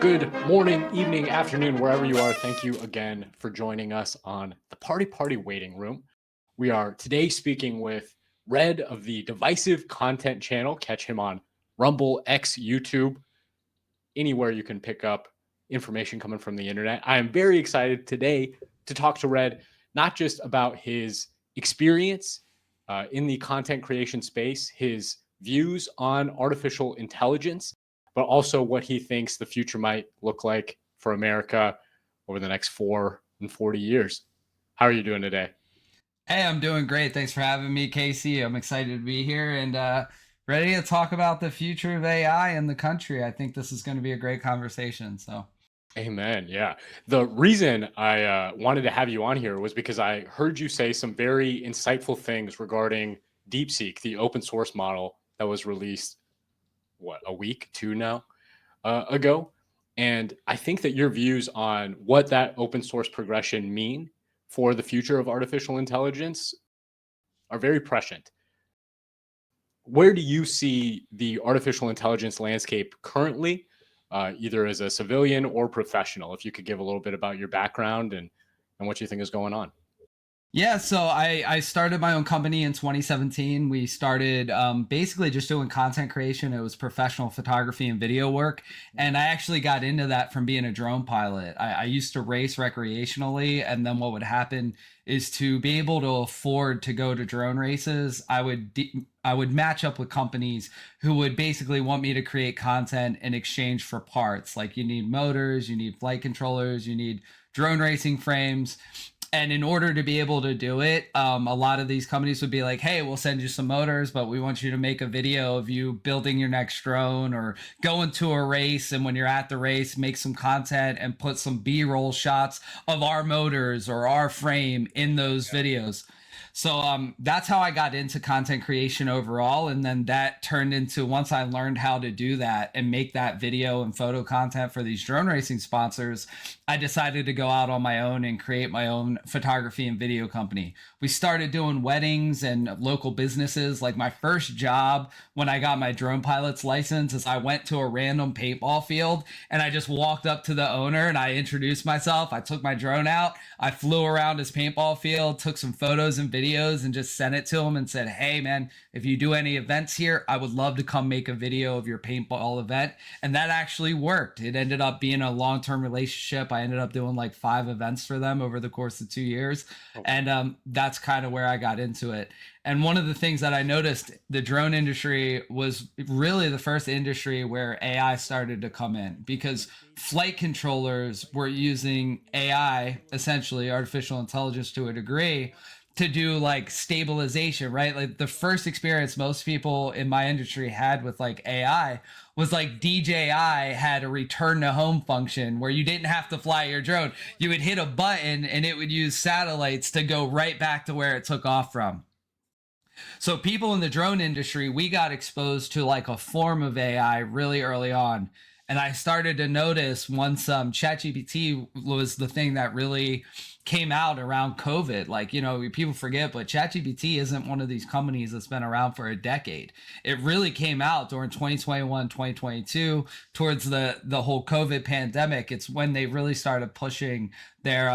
Good morning, evening, afternoon, wherever you are. Thank you again for joining us on the Party Waiting Room. We are today speaking with Red of the Divisive Content channel. Catch him on Rumble, X, YouTube, anywhere you can pick up information coming from the internet. I am very excited today to talk to Red, not just about his experience in the content creation space, his views on artificial intelligence, but also what he thinks the future might look like for America over the next 40 years. How are you doing today? Hey, I'm doing great. Thanks for having me, Casey. I'm excited to be here and ready to talk about the future of AI in the country. I think this is going to be a great conversation. So, Amen. Yeah. The reason I wanted to have you on here was because I heard you say some very insightful things regarding DeepSeek, the open source model that was released, a week, two now ago. And I think that your views on what that open source progression mean for the future of artificial intelligence are very prescient. Where do you see the artificial intelligence landscape currently, either as a civilian or professional? If you could give a little bit about your background and what you think is going on. yeah, so I started my own company in 2017. We started basically just doing content creation. It was professional photography and video work. And I actually got into that from being a drone pilot. I used to race recreationally. And then what would happen is to be able to afford to go to drone races, I would match up with companies who would basically want me to create content in exchange for parts. Like you need motors, you need flight controllers, you need drone racing frames. And in order to be able to do it, a lot of these companies would be like, hey, we'll send you some motors, but we want you to make a video of you building your next drone or going to a race. And when you're at the race, make some content and put some B-roll shots of our motors or our frame in those videos. So that's how I got into content creation overall. And then that turned into, once I learned how to do that and make that video and photo content for these drone racing sponsors, I decided to go out on my own and create my own photography and video company. We started doing weddings and local businesses. Like my first job when I got my drone pilot's license is I went to a random paintball field and I just walked up to the owner and I introduced myself. I took my drone out, I flew around his paintball field, took some photos and videos and just sent it to him and said, hey man, if you do any events here, I would love to come make a video of your paintball event. And that actually worked. It ended up being a long-term relationship. I ended up doing like 5 events for them over the course of 2 years. Okay. And that's kind of where I got into it. And one of the things that I noticed, the drone industry was really the first industry where AI started to come in because flight controllers were using AI, essentially artificial intelligence to a degree, to do like stabilization, right? Like the first experience most people in my industry had with like AI was like DJI had a return to home function where you didn't have to fly your drone. You would hit a button and it would use satellites to go right back to where it took off from. So people in the drone industry, we got exposed to like a form of AI really early on. And I started to notice once ChatGPT was the thing that really came out around COVID. Like, you know, people forget, but ChatGPT isn't one of these companies that's been around for a decade. It really came out during 2021, 2022, towards the whole COVID pandemic. It's when they really started pushing their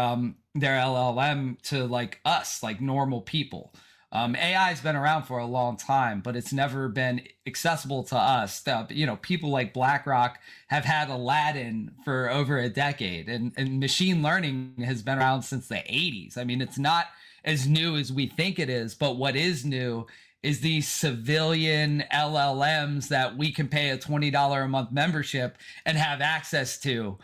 LLM to like us, like normal people. AI has been around for a long time, but it's never been accessible to us. You know, people like BlackRock have had Aladdin for over a decade, and machine learning has been around since the 80s. I mean, it's not as new as we think it is, but what is new is these civilian LLMs that we can pay a $20 a month membership and have access to.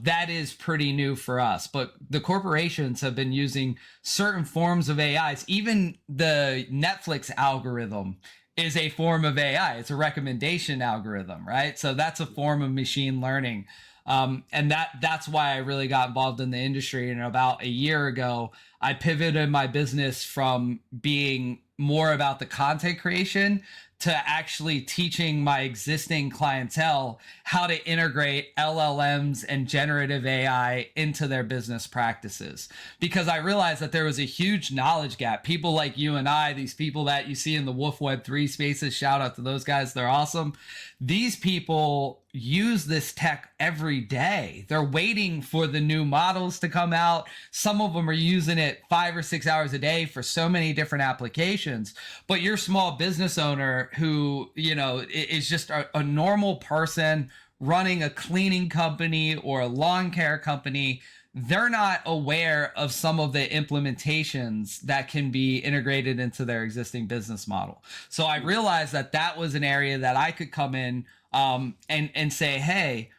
That is pretty new for us. But the corporations have been using certain forms of AIs. Even the Netflix algorithm is a form of AI. It's a recommendation algorithm, right? So that's a form of machine learning. And that's why I really got involved in the industry. And about a year ago, I pivoted my business from being more about the content creation to actually teaching my existing clientele how to integrate LLMs and generative AI into their business practices. Because I realized that there was a huge knowledge gap. People like you and I, these people that you see in the Wolf Web 3 spaces, shout out to those guys, they're awesome. These people use this tech every day. They're waiting for the new models to come out. Some of them are using it 5 or 6 hours a day for so many different applications. But your small business owner who, is just a normal person running a cleaning company or a lawn care company, they're not aware of some of the implementations that can be integrated into their existing business model. So I realized that was an area that I could come in and say, hey,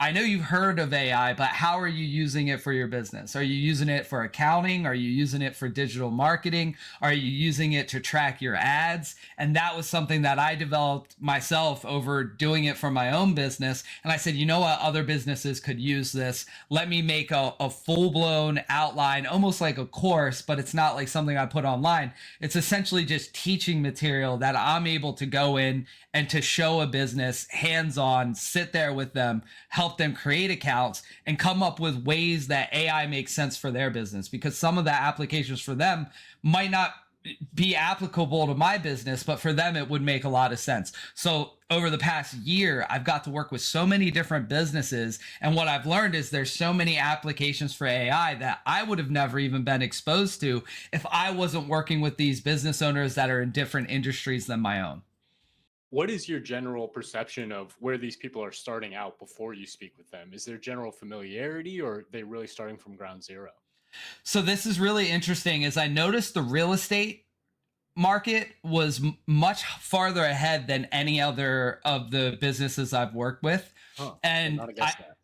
I know you've heard of AI, but how are you using it for your business? Are you using it for accounting? Are you using it for digital marketing? Are you using it to track your ads? And that was something that I developed myself over doing it for my own business. And I said, you know what? Other businesses could use this. Let me make a full-blown outline, almost like a course, but it's not like something I put online. It's essentially just teaching material that I'm able to go in and to show a business hands-on, sit there with them, help them create accounts, and come up with ways that AI makes sense for their business. Because some of the applications for them might not be applicable to my business, but for them, it would make a lot of sense. So over the past year, I've got to work with so many different businesses. And what I've learned is there's so many applications for AI that I would have never even been exposed to if I wasn't working with these business owners that are in different industries than my own. What is your general perception of where these people are starting out before you speak with them? Is there general familiarity, or are they really starting from ground zero? So this is really interesting, as I noticed the real estate market was much farther ahead than any other of the businesses I've worked with. Huh. And Not a guess that.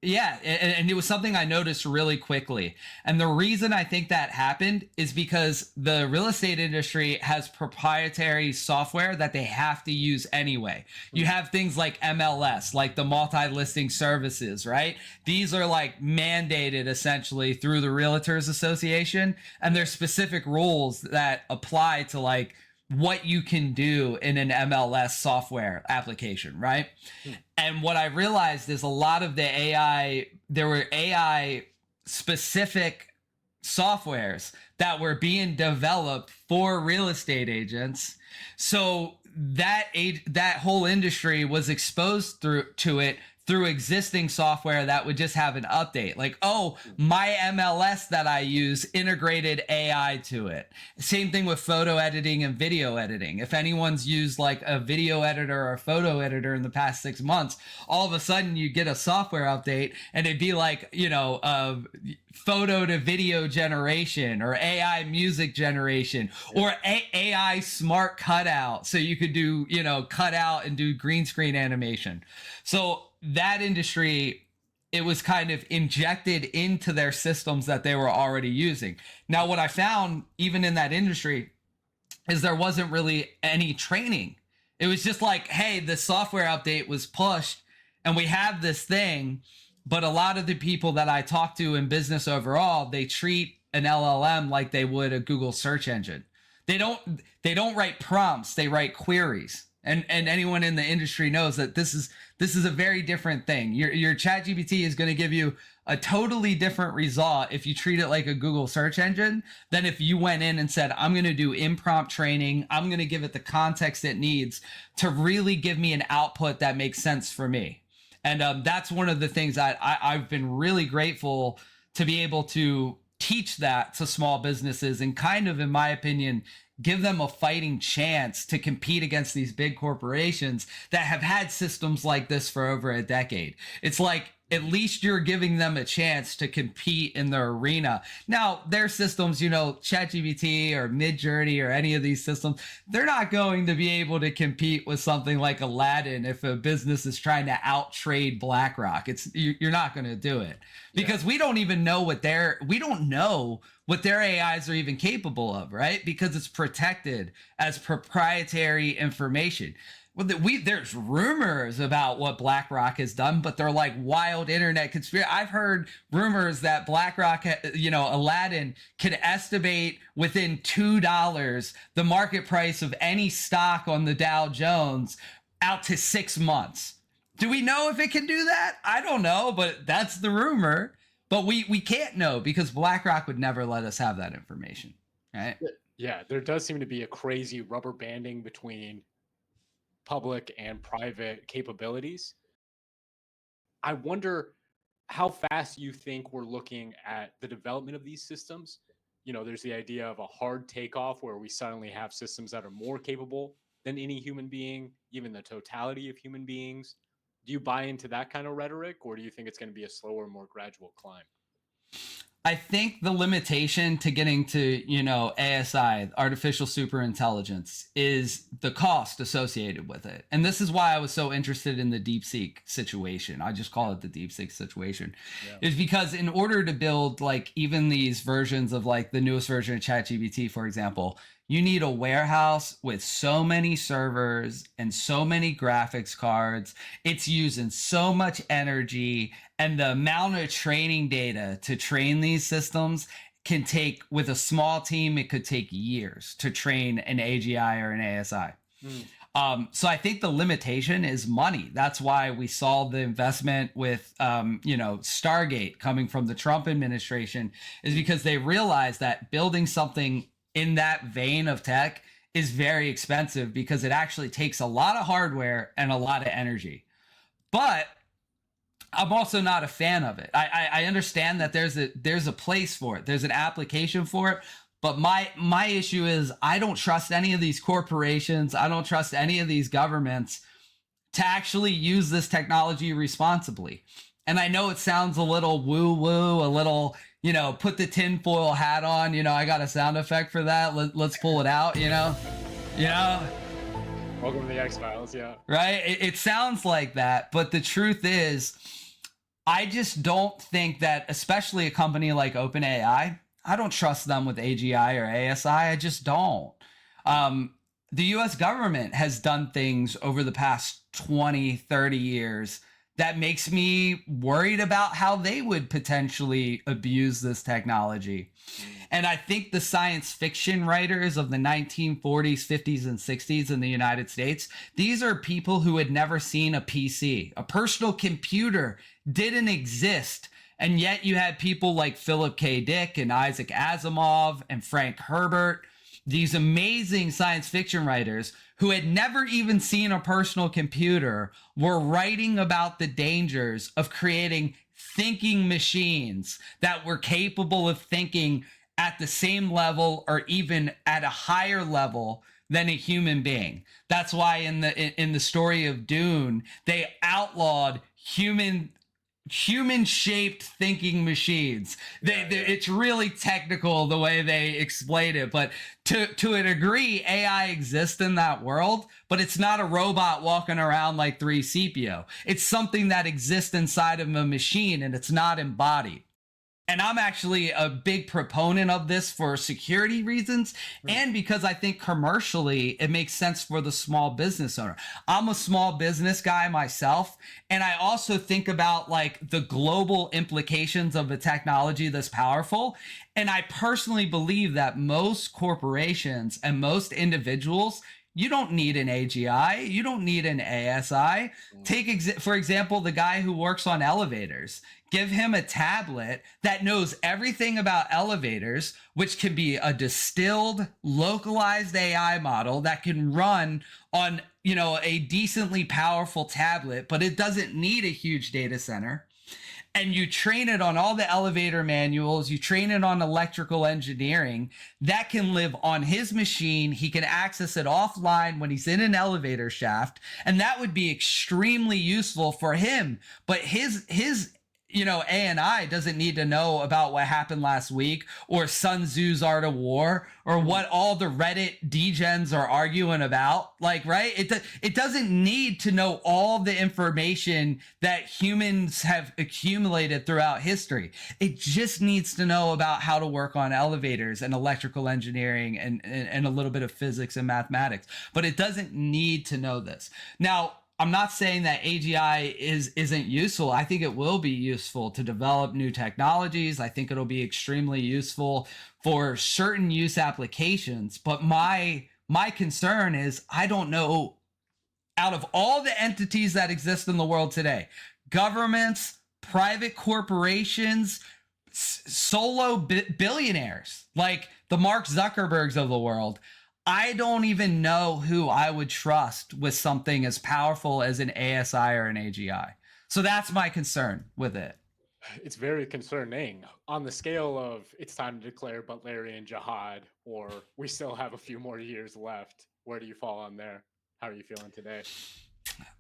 yeah, and it was something I noticed really quickly. And the reason I think that happened is because the real estate industry has proprietary software that they have to use anyway. You have things like MLS, like the multi-listing services, right? These are like mandated essentially through the Realtors Association, and there's specific rules that apply to like what you can do in an MLS software application, right? And what I realized is a lot of the AI, there were AI specific softwares that were being developed for real estate agents. So that whole industry was exposed to it through existing software that would just have an update. Like, oh, my MLS that I use integrated AI to it. Same thing with photo editing and video editing. If anyone's used like a video editor or a photo editor in the past 6 months, all of a sudden you get a software update and it'd be like, photo to video generation or AI music generation or AI smart cutout. So you could do, cut out and do green screen animation. So that industry, it was kind of injected into their systems that they were already using. Now, what I found even in that industry is there wasn't really any training. It was just like, hey, the software update was pushed and we have this thing. But a lot of the people that I talk to in business overall, they treat an LLM like they would a Google search engine. They don't write prompts, they write queries. And anyone in the industry knows that this is a very different thing. Your ChatGPT is going to give you a totally different result if you treat it like a Google search engine than if you went in and said, I'm going to do impromptu training. I'm going to give it the context it needs to really give me an output that makes sense for me. And that's one of the things that I've been really grateful to be able to teach that to small businesses and kind of, in my opinion, give them a fighting chance to compete against these big corporations that have had systems like this for over a decade. It's like, at least you're giving them a chance to compete in their arena. Now, their systems, ChatGPT or Midjourney or any of these systems, they're not going to be able to compete with something like Aladdin if a business is trying to out-trade BlackRock. You're not going to do it because we don't know what their AIs are even capable of, right? Because it's protected as proprietary information. Well, there's rumors about what BlackRock has done, but they're like wild internet conspiracy. I've heard rumors that BlackRock, Aladdin could estimate within $2 the market price of any stock on the Dow Jones out to 6 months. Do we know if it can do that? I don't know, but that's the rumor. But we can't know because BlackRock would never let us have that information, right? Yeah, there does seem to be a crazy rubber banding between public and private capabilities. I wonder how fast you think we're looking at the development of these systems. There's the idea of a hard takeoff where we suddenly have systems that are more capable than any human being, even the totality of human beings. Do you buy into that kind of rhetoric, or do you think it's going to be a slower, more gradual climb? I think the limitation to getting to, ASI, artificial superintelligence, is the cost associated with it. And this is why I was so interested in the DeepSeek situation. I just call it the DeepSeek situation. Yeah. Is because in order to build like even these versions of like the newest version of ChatGPT, for example, you need a warehouse with so many servers and so many graphics cards. It's using so much energy, and the amount of training data to train these systems can take, with a small team, it could take years to train an AGI or an ASI. So I think the limitation is money. That's why we saw the investment with, Stargate coming from the Trump administration, is because they realized that building something in that vein of tech is very expensive because it actually takes a lot of hardware and a lot of energy. But I'm also not a fan of it. I understand that there's a place for it. There's an application for it. But my issue is I don't trust any of these corporations. I don't trust any of these governments to actually use this technology responsibly. And I know it sounds a little woo-woo, a little, put the tinfoil hat on. I got a sound effect for that. Let's pull it out, Welcome to the X-Files, yeah. Right? It sounds like that. But the truth is, I just don't think that, especially a company like OpenAI, I don't trust them with AGI or ASI. I just don't. The US government has done things over the past 20, 30 years that makes me worried about how they would potentially abuse this technology. And I think the science fiction writers of the 1940s, 50s, and 60s in the United States, these are people who had never seen a PC. A personal computer didn't exist. And yet you had people like Philip K. Dick and Isaac Asimov and Frank Herbert, these amazing science fiction writers who had never even seen a personal computer, were writing about the dangers of creating thinking machines that were capable of thinking at the same level or even at a higher level than a human being. That's why in the story of Dune, they outlawed human-shaped thinking machines. It's really technical the way they explain it, but to a degree, AI exists in that world, but it's not a robot walking around like 3CPO. It's something that exists inside of a machine, and it's not embodied. And I'm actually a big proponent of this for security reasons, and because I think commercially it makes sense for the small business owner. I'm a small business guy myself, and I also think about like the global implications of a technology that's powerful. And I personally believe that most corporations and most individuals, you don't need an AGI. You don't need an ASI. Take, for example, the guy who works on elevators. Give him a tablet that knows everything about elevators, which can be a distilled, localized AI model that can run on, a decently powerful tablet, but it doesn't need a huge data center. And you train it on all the elevator manuals, you train it on electrical engineering, that can live on his machine. He can access it offline when he's in an elevator shaft, and that would be extremely useful for him. But his ANI doesn't need to know about what happened last week or Sun Tzu's Art of War or what all the Reddit degens are arguing about. Like, right? It doesn't need to know all the information that humans have accumulated throughout history. It just needs to know about how to work on elevators and electrical engineering and a little bit of physics and mathematics. But it doesn't need to know this. Now, I'm not saying that AGI isn't useful. I think it will be useful to develop new technologies. I think it'll be extremely useful for certain use applications. But my concern is I don't know, out of all the entities that exist in the world today, governments, private corporations, solo billionaires like the Mark Zuckerbergs of the world, I don't even know who I would trust with something as powerful as an ASI or an AGI. So that's my concern with it. It's very concerning on the scale of it's time to declare Butlerian jihad, or we still have a few more years left. Where do you fall on there? How are you feeling today?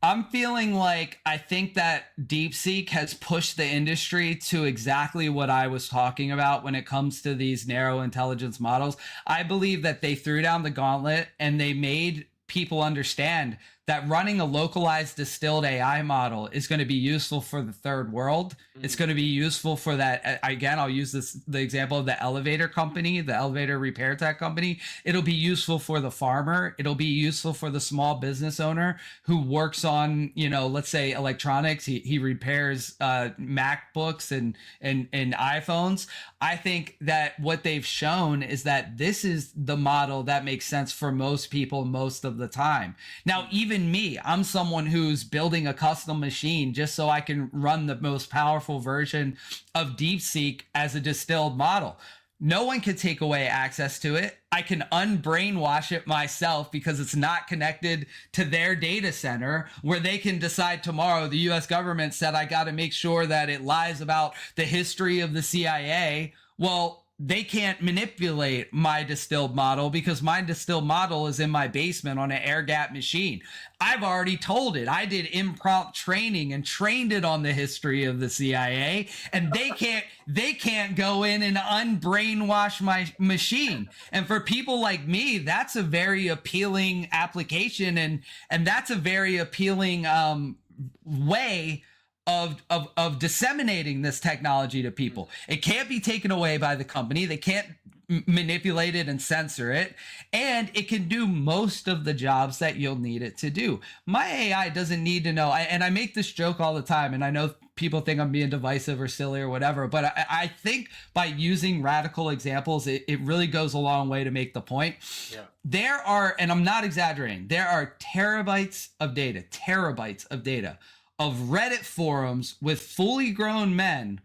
I'm feeling like I think that DeepSeek has pushed the industry to exactly what I was talking about when it comes to these narrow intelligence models. I believe that they threw down the gauntlet and they made people understand that running a localized distilled AI model is going to be useful for the third world. It's going to be useful for that. Again, I'll use the example of the elevator company, the elevator repair tech company. It'll be useful for the farmer. It'll be useful for the small business owner who works on, let's say electronics. He repairs MacBooks and iPhones. I think that what they've shown is that this is the model that makes sense for most people most of the time. Now, even me, I'm someone who's building a custom machine just so I can run the most powerful version of DeepSeek as a distilled model. No one can take away access to it. I can unbrainwash it myself because it's not connected to their data center where they can decide tomorrow the US government said I got to make sure that it lies about the history of the CIA. Well, they can't manipulate my distilled model because my distilled model is in my basement on an air gap machine. I've already told it. I did impromptu training and trained it on the history of the CIA, and they can't go in and unbrainwash my machine. And for people like me, that's a very appealing application, and that's a very appealing way of disseminating this technology to people. It can't be taken away by the company. They can't manipulate it and censor it, and it can do most of the jobs that you'll need it to do. My AI doesn't need to know, and I make this joke all the time, and I know people think I'm being divisive or silly or whatever, but I think by using radical examples, it really goes a long way to make the point. Yeah. There are, and I'm not exaggerating, there are terabytes of data of Reddit forums with fully grown men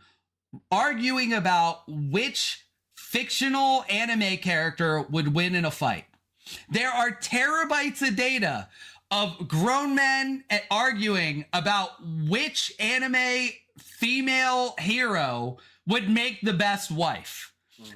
arguing about which fictional anime character would win in a fight. There are terabytes of data of grown men arguing about which anime female hero would make the best wife.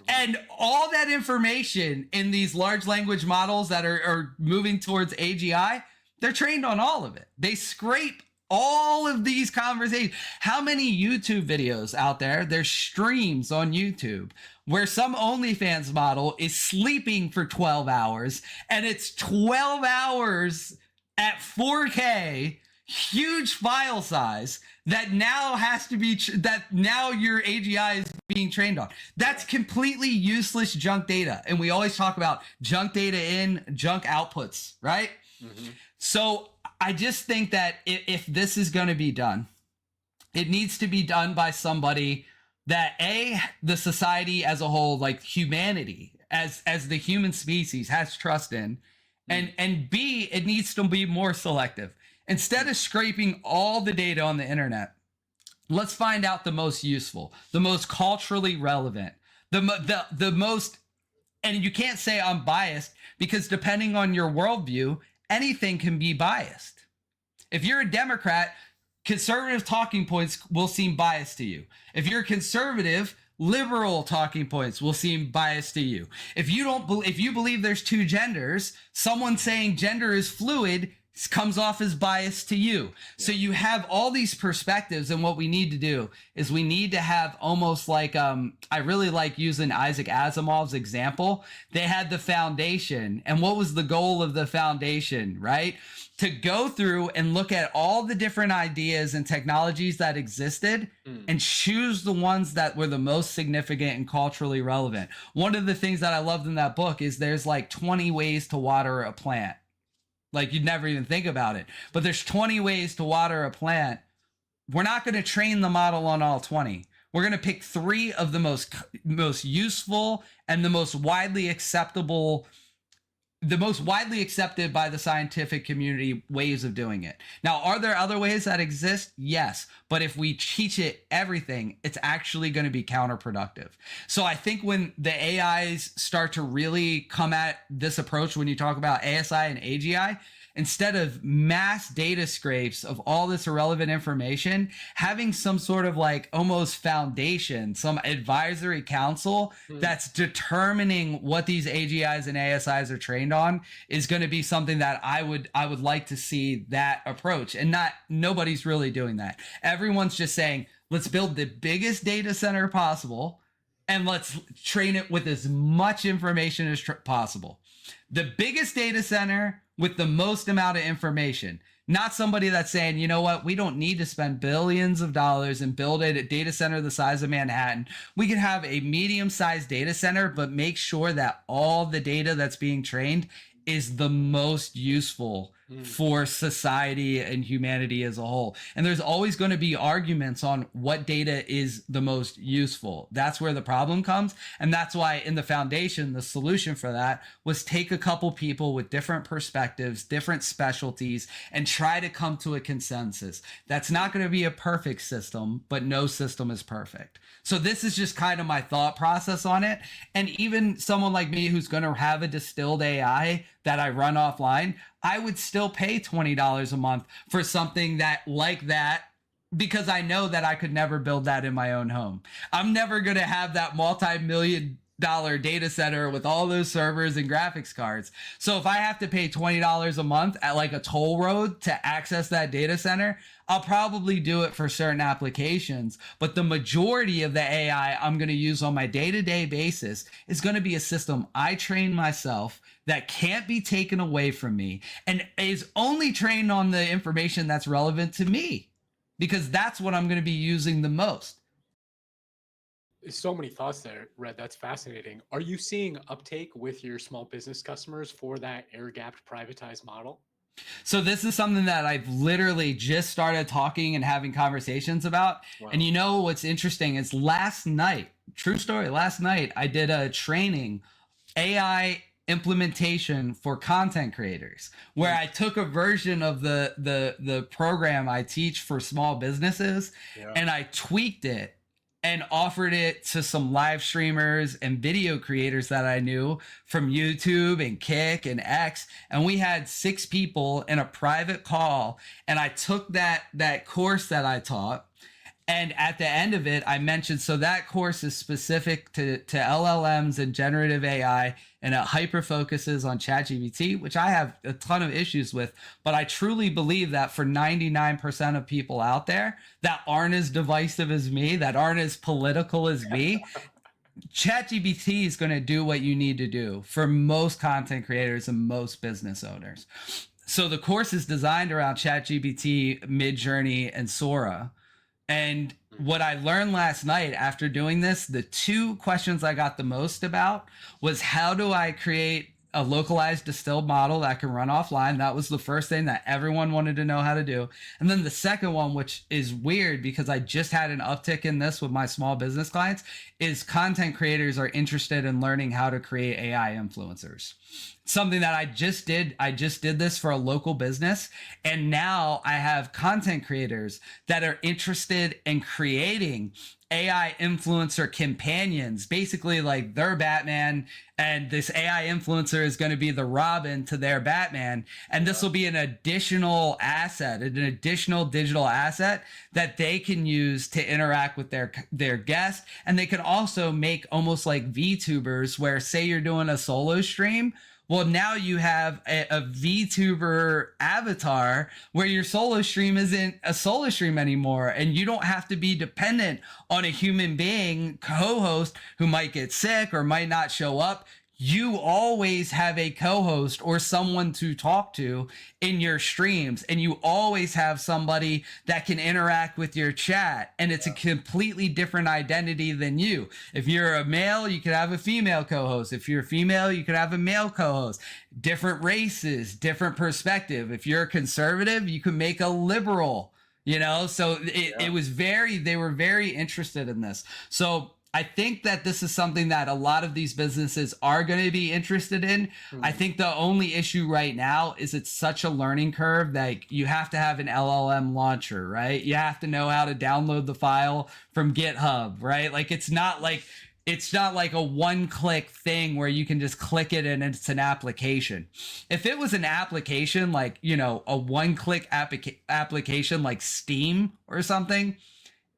And all that information in these large language models that are moving towards AGI, they're trained on all of it. They scrape all of these conversations. How many YouTube videos out there? There's streams on YouTube where some OnlyFans model is sleeping for 12 hours and it's 12 hours at 4K, huge file size that now has to be, that now your AGI is being trained on. That's completely useless junk data. And we always talk about junk data in, junk outputs, right? Mm-hmm. So I just think that if this is going to be done, it needs to be done by somebody that the society as a whole, like humanity as the human species, has trust in, and B, it needs to be more selective. Instead of scraping all the data on the internet, let's find out the most useful, the most culturally relevant, the most, and you can't say I'm biased because depending on your worldview, anything can be biased. If you're a Democrat, conservative talking points will seem biased to you. If you're a conservative, liberal talking points will seem biased to you. If you believe there's two genders, someone saying gender is fluid comes off as biased to you. So you have all these perspectives, and what we need to do is we need to have almost like I really like using Isaac Asimov's example. They had the foundation, and what was the goal of the foundation, right? To go through and look at all the different ideas and technologies that existed and choose the ones that were the most significant and culturally relevant. One of the things that I loved in that book is there's like 20 ways to water a plant. Like, you'd never even think about it. But there's 20 ways to water a plant. We're not going to train the model on all 20. We're going to pick 3 of the most useful and the most widely accepted by the scientific community ways of doing it. Now, are there other ways that exist? Yes. But if we teach it everything, it's actually going to be counterproductive. So I think when the AIs start to really come at this approach, when you talk about ASI and AGI, instead of mass data scrapes of all this irrelevant information, having some sort of like almost foundation, some advisory council that's determining what these AGIs and ASIs are trained on is going to be something that I would like to see that approach. And nobody's really doing that. Everyone's just saying, let's build the biggest data center possible and let's train it with as much information as possible. The biggest data center with the most amount of information, not somebody that's saying, you know what, we don't need to spend billions of dollars and build a data center the size of Manhattan. We can have a medium-sized data center, but make sure that all the data that's being trained is the most useful for society and humanity as a whole. And there's always going to be arguments on what data is the most useful. That's where the problem comes. And that's why in the foundation, the solution for that was take a couple people with different perspectives, different specialties, and try to come to a consensus. That's not going to be a perfect system, but no system is perfect. So this is just kind of my thought process on it. And even someone like me who's going to have a distilled AI that I run offline, I would still pay $20 a month for something like that, because I know that I could never build that in my own home. I'm never going to have that multi-million-dollar data center with all those servers and graphics cards. So if I have to pay $20 a month at like a toll road to access that data center, I'll probably do it for certain applications. But the majority of the AI I'm going to use on my day-to-day basis is going to be a system I train myself that can't be taken away from me and is only trained on the information that's relevant to me, because that's what I'm going to be using the most. So many thoughts there, Red. That's fascinating. Are you seeing uptake with your small business customers for that air-gapped privatized model? So this is something that I've literally just started talking and having conversations about. Wow. And you know what's interesting is last night, true story, last night I did a training, AI implementation for content creators, where I took a version of the program I teach for small businesses and I tweaked it and offered it to some live streamers and video creators that I knew from YouTube and Kick and X. And we had 6 people in a private call. And I took that course that I taught. And at the end of it, I mentioned, so that course is specific to LLMs and generative AI, and it hyper focuses on ChatGPT, which I have a ton of issues with. But I truly believe that for 99% of people out there that aren't as divisive as me, that aren't as political as me, ChatGPT is going to do what you need to do for most content creators and most business owners. So the course is designed around ChatGPT, Midjourney, and Sora. And what I learned last night after doing this, the 2 questions I got the most about was, how do I create a localized distilled model that can run offline? That was the first thing that everyone wanted to know how to do. And then the second one, which is weird because I just had an uptick in this with my small business clients, is content creators are interested in learning how to create AI influencers. Something that I just did. I just did this for a local business. And now I have content creators that are interested in creating AI influencer companions, basically like their Batman, and this AI influencer is going to be the Robin to their Batman. And this will be an additional asset, an additional digital asset that they can use to interact with their guests. And they can also make almost like VTubers, where say you're doing a solo stream. Well, now you have a VTuber avatar where your solo stream isn't a solo stream anymore, and you don't have to be dependent on a human being co-host who might get sick or might not show up. You always have a co-host or someone to talk to in your streams, and you always have somebody that can interact with your chat, and it's a completely different identity than you. If you're a male, you could have a female co-host. If you're a female, you could have a male co-host. Different races, different perspective. If you're a conservative, you could make a liberal, so it was they were very interested in this. So I think that this is something that a lot of these businesses are going to be interested in. I think the only issue right now is it's such a learning curve that you have to have an LLM launcher, right? You have to know how to download the file from GitHub, right? Like it's not like a one-click thing where you can just click it and it's an application. If it was an application like, a one-click application like Steam or something,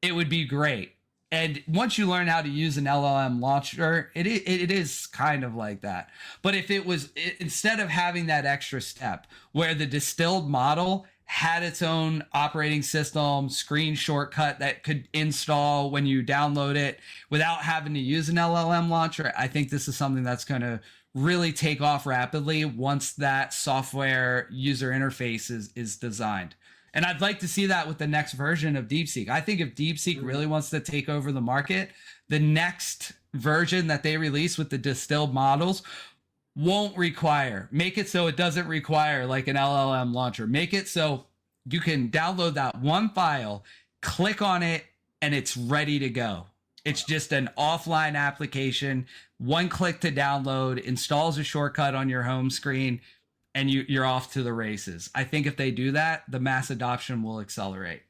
it would be great. And once you learn how to use an LLM launcher, it is kind of like that. But if it was, instead of having that extra step where the distilled model had its own operating system, screen shortcut that could install when you download it without having to use an LLM launcher, I think this is something that's going to really take off rapidly once that software user interface is designed. And I'd like to see that with the next version of DeepSeek. I think if DeepSeek really wants to take over the market, the next version that they release with the distilled models make it so it doesn't require like an LLM launcher. Make it so you can download that one file, click on it, and it's ready to go. It's just an offline application, one click to download, installs a shortcut on your home screen, and you're off to the races. I think if they do that, the mass adoption will accelerate.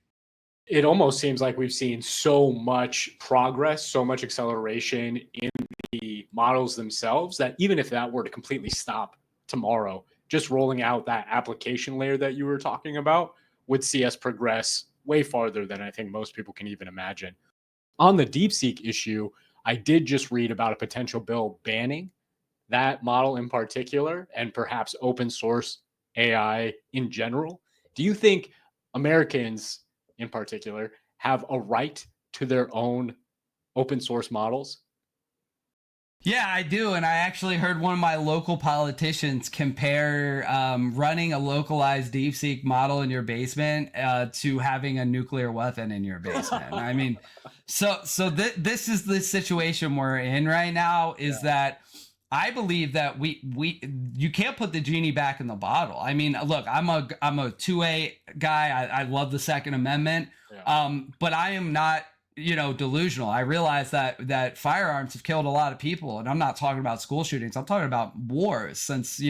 It almost seems like we've seen so much progress, so much acceleration in the models themselves that even if that were to completely stop tomorrow, just rolling out that application layer that you were talking about would see us progress way farther than I think most people can even imagine. On the DeepSeek issue, I did just read about a potential bill banning that model in particular and perhaps open source AI in general. Do you think Americans in particular have a right to their own open source models? Yeah, I do. And I actually heard one of my local politicians compare running a localized DeepSeek model in your basement to having a nuclear weapon in your basement. I mean, this is the situation we're in right now is that I believe that you can't put the genie back in the bottle. I mean, look, I'm a 2A guy. I love the Second Amendment, but I am not delusional. I realize that firearms have killed a lot of people, and I'm not talking about school shootings. I'm talking about wars since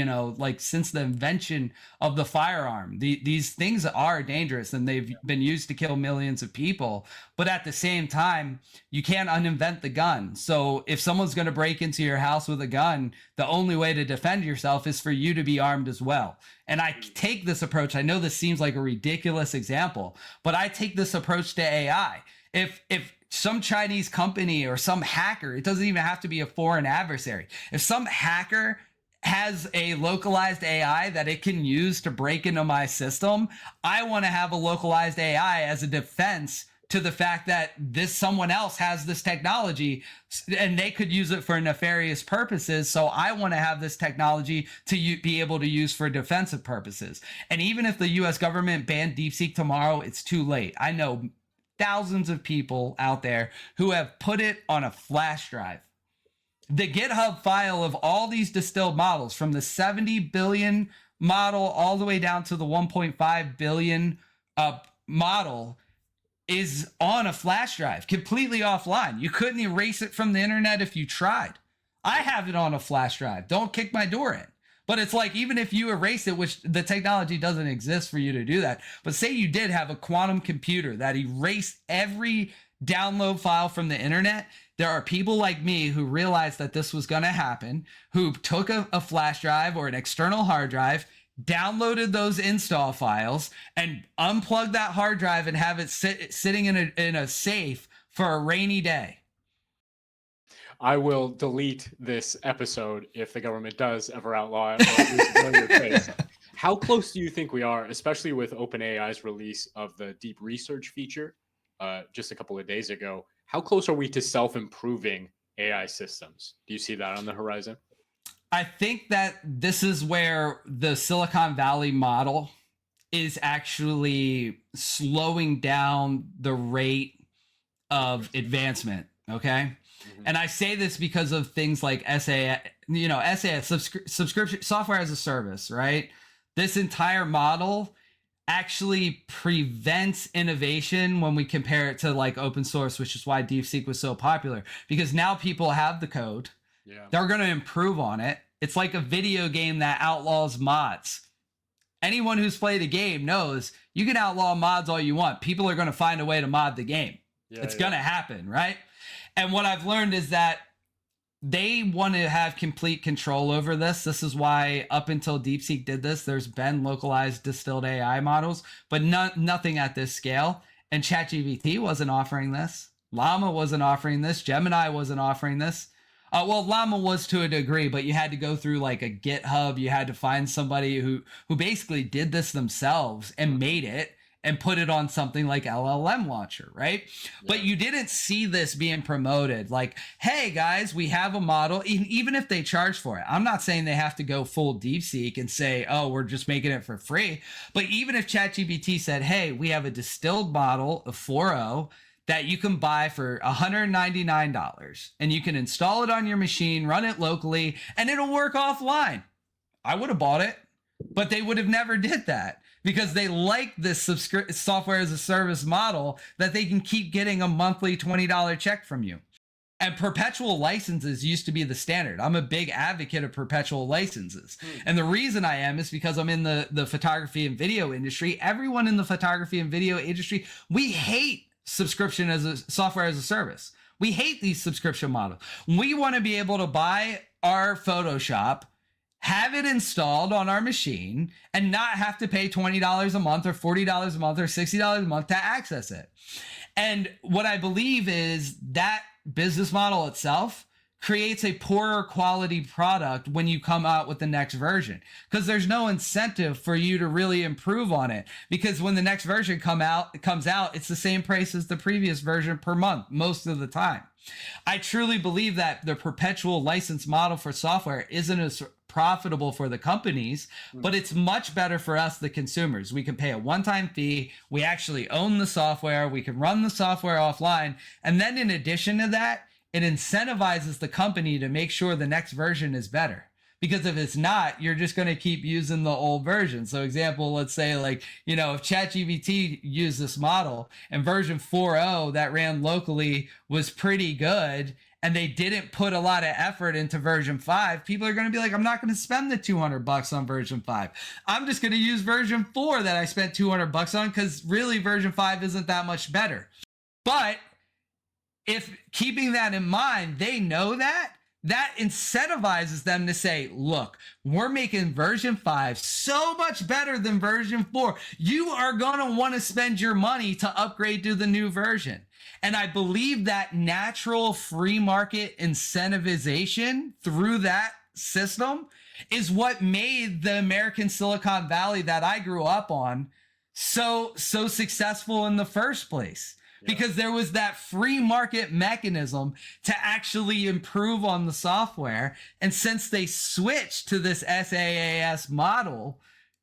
since the invention of the firearm. These things are dangerous, and they've been used to kill millions of people. But at the same time, you can't uninvent the gun. So if someone's going to break into your house with a gun, the only way to defend yourself is for you to be armed as well. And I take this approach. I know this seems like a ridiculous example, but I take this approach to AI. If some Chinese company or some hacker, it doesn't even have to be a foreign adversary. If some hacker has a localized AI that it can use to break into my system, I want to have a localized AI as a defense to the fact that someone else has this technology and they could use it for nefarious purposes. So I want to have this technology to be able to use for defensive purposes. And even if the US government banned DeepSeek tomorrow, it's too late. I know thousands of people out there who have put it on a flash drive. The GitHub file of all these distilled models, from the 70 billion model all the way down to the 1.5 billion model, is on a flash drive, completely offline. You couldn't erase it from the internet if you tried. I have it on a flash drive. Don't kick my door in. But it's like, even if you erase it, which the technology doesn't exist for you to do that, but say you did have a quantum computer that erased every download file from the internet, there are people like me who realized that this was going to happen, who took a flash drive or an external hard drive, downloaded those install files, and unplugged that hard drive and have it sitting in a safe for a rainy day. I will delete this episode if the government does ever outlaw it, or at least blur your face. How close do you think we are, especially with OpenAI's release of the deep research feature just a couple of days ago? How close are we to self-improving AI systems? Do you see that on the horizon? I think that this is where the Silicon Valley model is actually slowing down the rate of advancement. Okay. And I say this because of things like SAS, subscription software as a service, right? This entire model actually prevents innovation when we compare it to like open source, which is why DeepSeek was so popular, because now people have the code. Yeah. They're going to improve on it. It's like a video game that outlaws mods. Anyone who's played a game knows you can outlaw mods all you want. People are going to find a way to mod the game. It's going to happen, right? And what I've learned is that they want to have complete control over this. This is why up until DeepSeek did this, there's been localized distilled AI models, but nothing at this scale. And ChatGPT wasn't offering this. Llama wasn't offering this. Gemini wasn't offering this. Well, Llama was to a degree, but you had to go through like a GitHub. You had to find somebody who basically did this themselves and made it and put it on something like LLM Launcher, right? Yeah. But you didn't see this being promoted like, hey guys, we have a model, even if they charge for it. I'm not saying they have to go full DeepSeek and say, oh, we're just making it for free. But even if ChatGPT said, hey, we have a distilled model of 4.0 that you can buy for $199 and you can install it on your machine, run it locally, and it'll work offline, I would have bought it. But they would have never did that because they like this software as a service model that they can keep getting a monthly $20 check from you. And perpetual licenses used to be the standard. I'm a big advocate of perpetual licenses. And the reason I am is because I'm in the photography and video industry. Everyone in the photography and video industry, we hate subscription as a software as a service. We hate these subscription models. We want to be able to buy our Photoshop, have it installed on our machine, and not have to pay $20 a month or $40 a month or $60 a month to access it. And what I believe is that business model itself creates a poorer quality product when you come out with the next version, because there's no incentive for you to really improve on it, because when the next version comes out, it's the same price as the previous version per month most of the time. I truly believe that the perpetual license model for software isn't as profitable for the companies, but it's much better for us, the consumers. We can pay a one-time fee. We actually own the software. We can run the software offline. And then in addition to that, it incentivizes the company to make sure the next version is better. Because if it's not, you're just going to keep using the old version. So example, let's say like, if ChatGPT used this model and version 4.0 that ran locally was pretty good, and they didn't put a lot of effort into version 5, people are going to be like, I'm not going to spend the $200 on version 5. I'm just going to use version 4 that I spent $200 on, because really version 5 isn't that much better. But if keeping that in mind, they know that incentivizes them to say, look, we're making version 5 so much better than version 4. You are going to want to spend your money to upgrade to the new version. And I believe that natural free market incentivization through that system is what made the American Silicon Valley that I grew up on so successful in the first place. Because there was that free market mechanism to actually improve on the software. And since they switched to this SaaS model,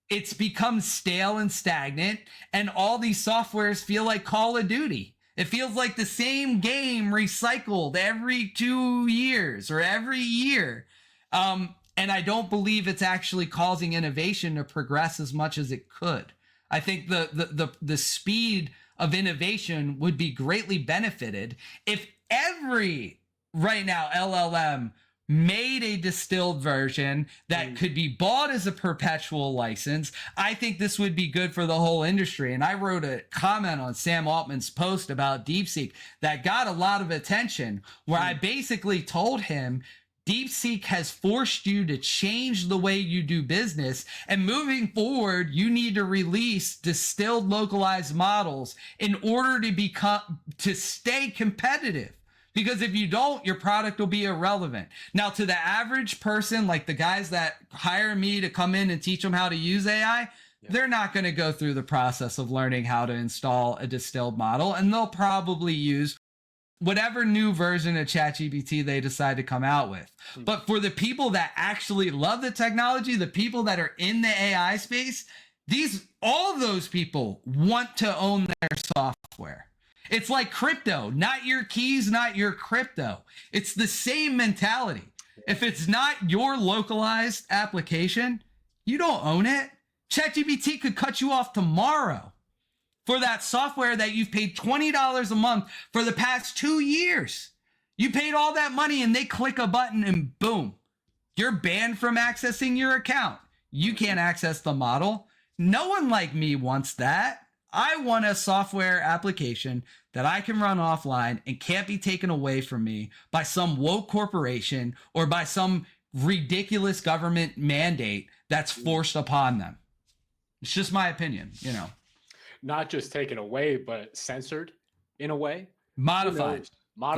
it's become stale and stagnant. And all these softwares feel like Call of Duty. It feels like the same game recycled every 2 years or every year. And I don't believe it's actually causing innovation to progress as much as it could. I think the speed of innovation would be greatly benefited if every right now LLM made a distilled version that could be bought as a perpetual license. I think this would be good for the whole industry. And I wrote a comment on Sam Altman's post about DeepSeek that got a lot of attention, where I basically told him, DeepSeek has forced you to change the way you do business, and moving forward, you need to release distilled localized models in order to stay competitive. Because if you don't, your product will be irrelevant. Now, to the average person, like the guys that hire me to come in and teach them how to use AI, they're not going to go through the process of learning how to install a distilled model, and they'll probably use whatever new version of ChatGPT they decide to come out with. But for the people that actually love the technology, the people that are in the AI space, all of those people want to own their software. It's like crypto, not your keys, not your crypto. It's the same mentality. If it's not your localized application, you don't own it. ChatGPT could cut you off tomorrow for that software that you've paid $20 a month for the past 2 years. You paid all that money and they click a button and boom, you're banned from accessing your account. You can't access the model. No one like me wants that. I want a software application that I can run offline and can't be taken away from me by some woke corporation or by some ridiculous government mandate that's forced upon them. It's just my opinion, you know. Not just taken away, but censored in a way. Modified.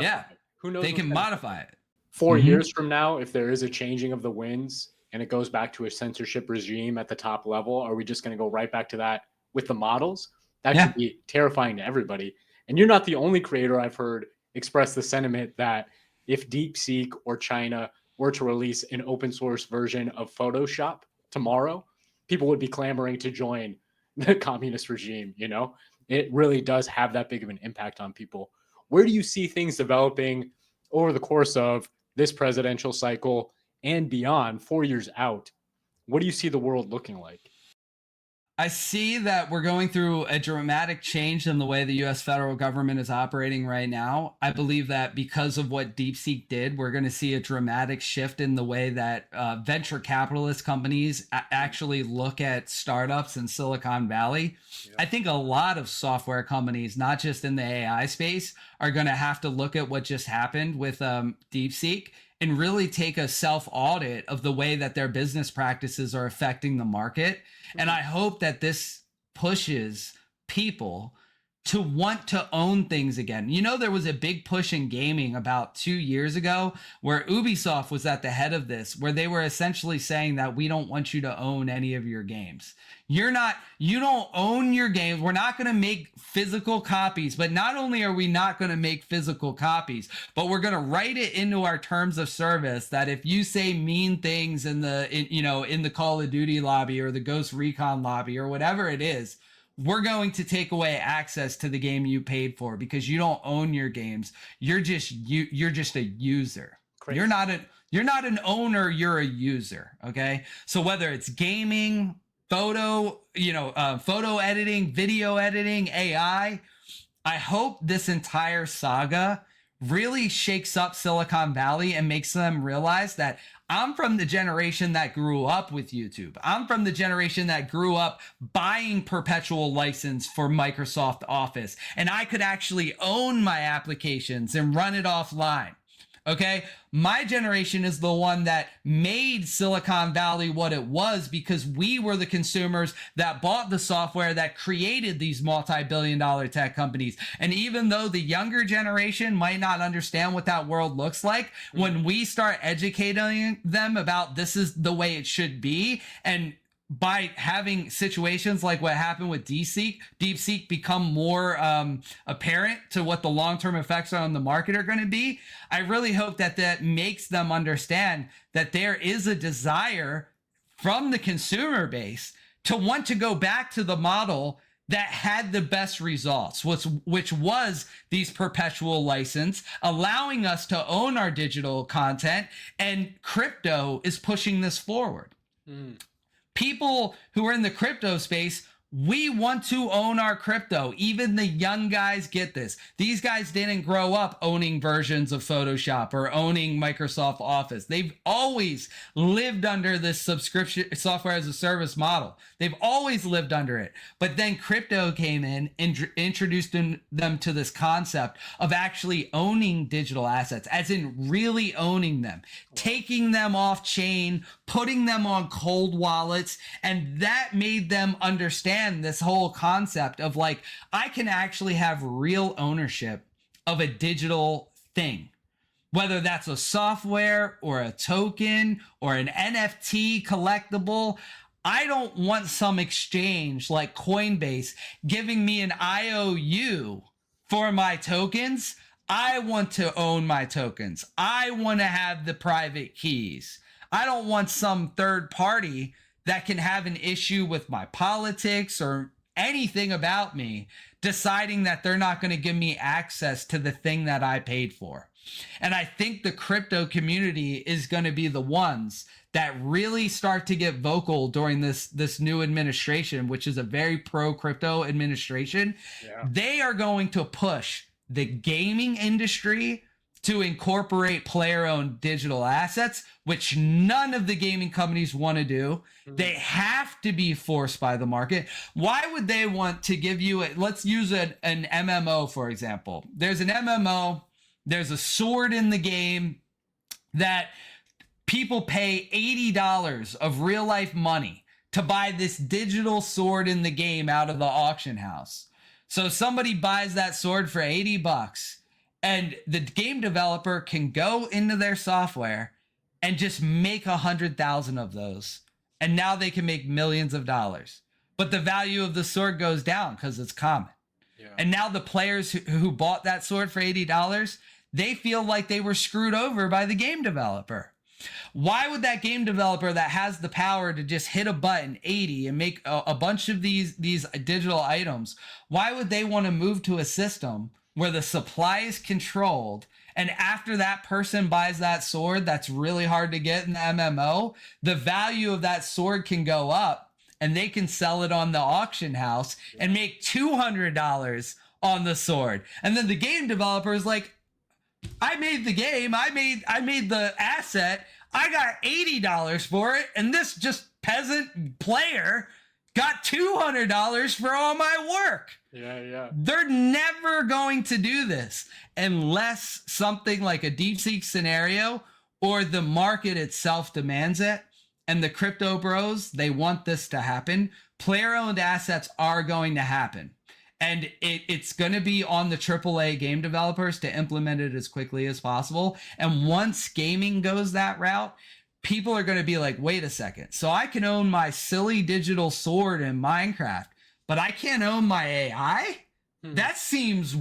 Yeah. Who knows? They can modify it. 4 years from now, if there is a changing of the winds and it goes back to a censorship regime at the top level, are we just going to go right back to that with the models? That should be terrifying to everybody. And you're not the only creator I've heard express the sentiment that if DeepSeek or China were to release an open source version of Photoshop tomorrow, people would be clamoring to join the communist regime. You know, it really does have that big of an impact on people. Where do you see things developing over the course of this presidential cycle and beyond, 4 years out? What do you see the world looking like? I see that we're going through a dramatic change in the way the U.S. federal government is operating right now. I believe that because of what DeepSeek did, we're going to see a dramatic shift in the way that venture capitalist companies actually look at startups in Silicon Valley. Yeah. I think a lot of software companies, not just in the AI space, are going to have to look at what just happened with DeepSeek and really take a self-audit of the way that their business practices are affecting the market. And I hope that this pushes people to want to own things again. You know, there was a big push in gaming about 2 years ago where Ubisoft was at the head of this, where they were essentially saying that we don't want you to own any of your games. You don't own your games. We're not going to make physical copies, but not only are we not going to make physical copies, but we're going to write it into our terms of service that if you say mean things in the Call of Duty lobby or the Ghost Recon lobby or whatever it is, we're going to take away access to the game you paid for because you don't own your games. You're just a user. Crazy. You're not an owner, you're a user. Okay. So whether it's gaming, photo editing, video editing, AI, I hope this entire saga really shakes up Silicon Valley and makes them realize that I'm from the generation that grew up with YouTube. I'm from the generation that grew up buying perpetual license for Microsoft Office, and I could actually own my applications and run it offline. Okay, my generation is the one that made Silicon Valley what it was because we were the consumers that bought the software that created these multi-billion-dollar tech companies. And even though the younger generation might not understand what that world looks like, when we start educating them about this is the way it should be, and by having situations like what happened with DeepSeek become more apparent to what the long-term effects on the market are going to be, I really hope that makes them understand that there is a desire from the consumer base to want to go back to the model that had the best results, which was these perpetual license, allowing us to own our digital content, and crypto is pushing this forward. People who are in the crypto space, we want to own our crypto. Even the young guys get this. These guys didn't grow up owning versions of Photoshop or owning Microsoft Office. They've always lived under this subscription software as a service model. They've always lived under it. But then crypto came in and introduced them to this concept of actually owning digital assets, as in really owning them, taking them off chain, putting them on cold wallets. And that made them understand this whole concept of like, I can actually have real ownership of a digital thing, whether that's a software or a token or an NFT collectible. I don't want some exchange like Coinbase giving me an IOU for my tokens. I want to own my tokens. I want to have the private keys. I don't want some third party that can have an issue with my politics or anything about me deciding that they're not going to give me access to the thing that I paid for. And I think the crypto community is going to be the ones that really start to get vocal during this new administration, which is a very pro crypto administration. Yeah. They are going to push the gaming industry to incorporate player-owned digital assets, which none of the gaming companies want to do. They have to be forced by the market. Why would they want to give you let's use an MMO, for example. There's an MMO, there's a sword in the game that people pay $80 of real life money to buy this digital sword in the game out of the auction house. So somebody buys that sword for $80 and the game developer can go into their software and just make 100,000 of those. And now they can make millions of dollars. But the value of the sword goes down because it's common. Yeah. And now the players who bought that sword for $80, they feel like they were screwed over by the game developer. Why would that game developer that has the power to just hit a button 80 and make a bunch of these digital items, why would they want to move to a system where the supply is controlled, and after that person buys that sword that's really hard to get in the MMO, the value of that sword can go up and they can sell it on the auction house and make $200 on the sword. And then the game developer is like, I made the game, I made the asset, I got $80 for it, and this just peasant player got $200 for all my work. Yeah. They're never going to do this unless something like a DeepSeek scenario or the market itself demands it. And the crypto bros, they want this to happen. Player-owned assets are going to happen. And it's going to be on the AAA game developers to implement it as quickly as possible. And once gaming goes that route, people are going to be like, wait a second. So I can own my silly digital sword in Minecraft, but I can't own my AI? That seems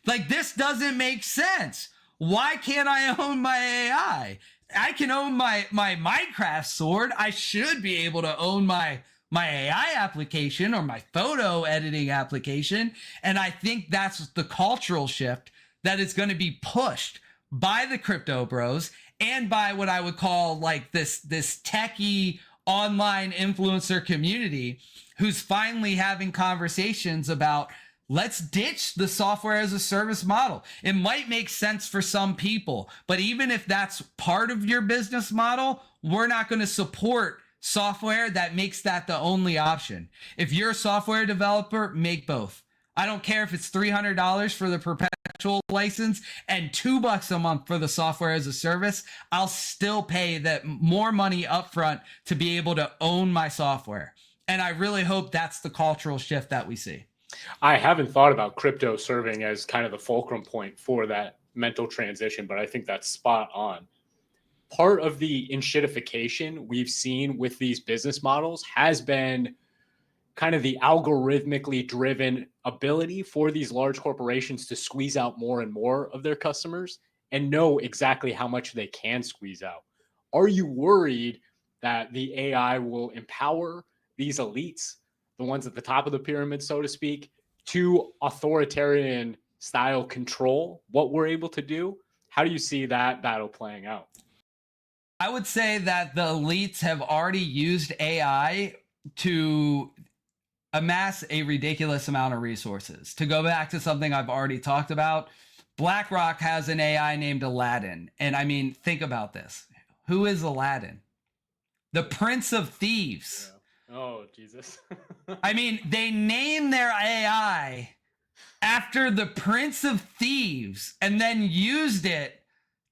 like this doesn't make sense. Why can't I own my AI? I can own my Minecraft sword. I should be able to own my AI application or my photo editing application. And I think that's the cultural shift that is going to be pushed by the crypto bros and by what I would call like this techie online influencer community who's finally having conversations about let's ditch the software as a service model. It might make sense for some people, but even if that's part of your business model, we're not going to support software that makes that the only option. If you're a software developer, make both. I don't care if it's $300 for the perpetual license and $2 a month for the software as a service. I'll still pay that more money upfront to be able to own my software. And I really hope that's the cultural shift that we see. I haven't thought about crypto serving as kind of the fulcrum point for that mental transition, but I think that's spot on. Part of the enshittification we've seen with these business models has been kind of the algorithmically driven ability for these large corporations to squeeze out more and more of their customers and know exactly how much they can squeeze out. Are you worried that the AI will empower these elites, the ones at the top of the pyramid, so to speak, to authoritarian style control what we're able to do? How do you see that battle playing out? I would say that the elites have already used AI to amass a ridiculous amount of resources. To go back to something I've already talked about, BlackRock has an AI named Aladdin. And I mean, think about this. Who is Aladdin? The Prince of Thieves. Yeah. Oh, Jesus. I mean, they named their AI after the Prince of Thieves and then used it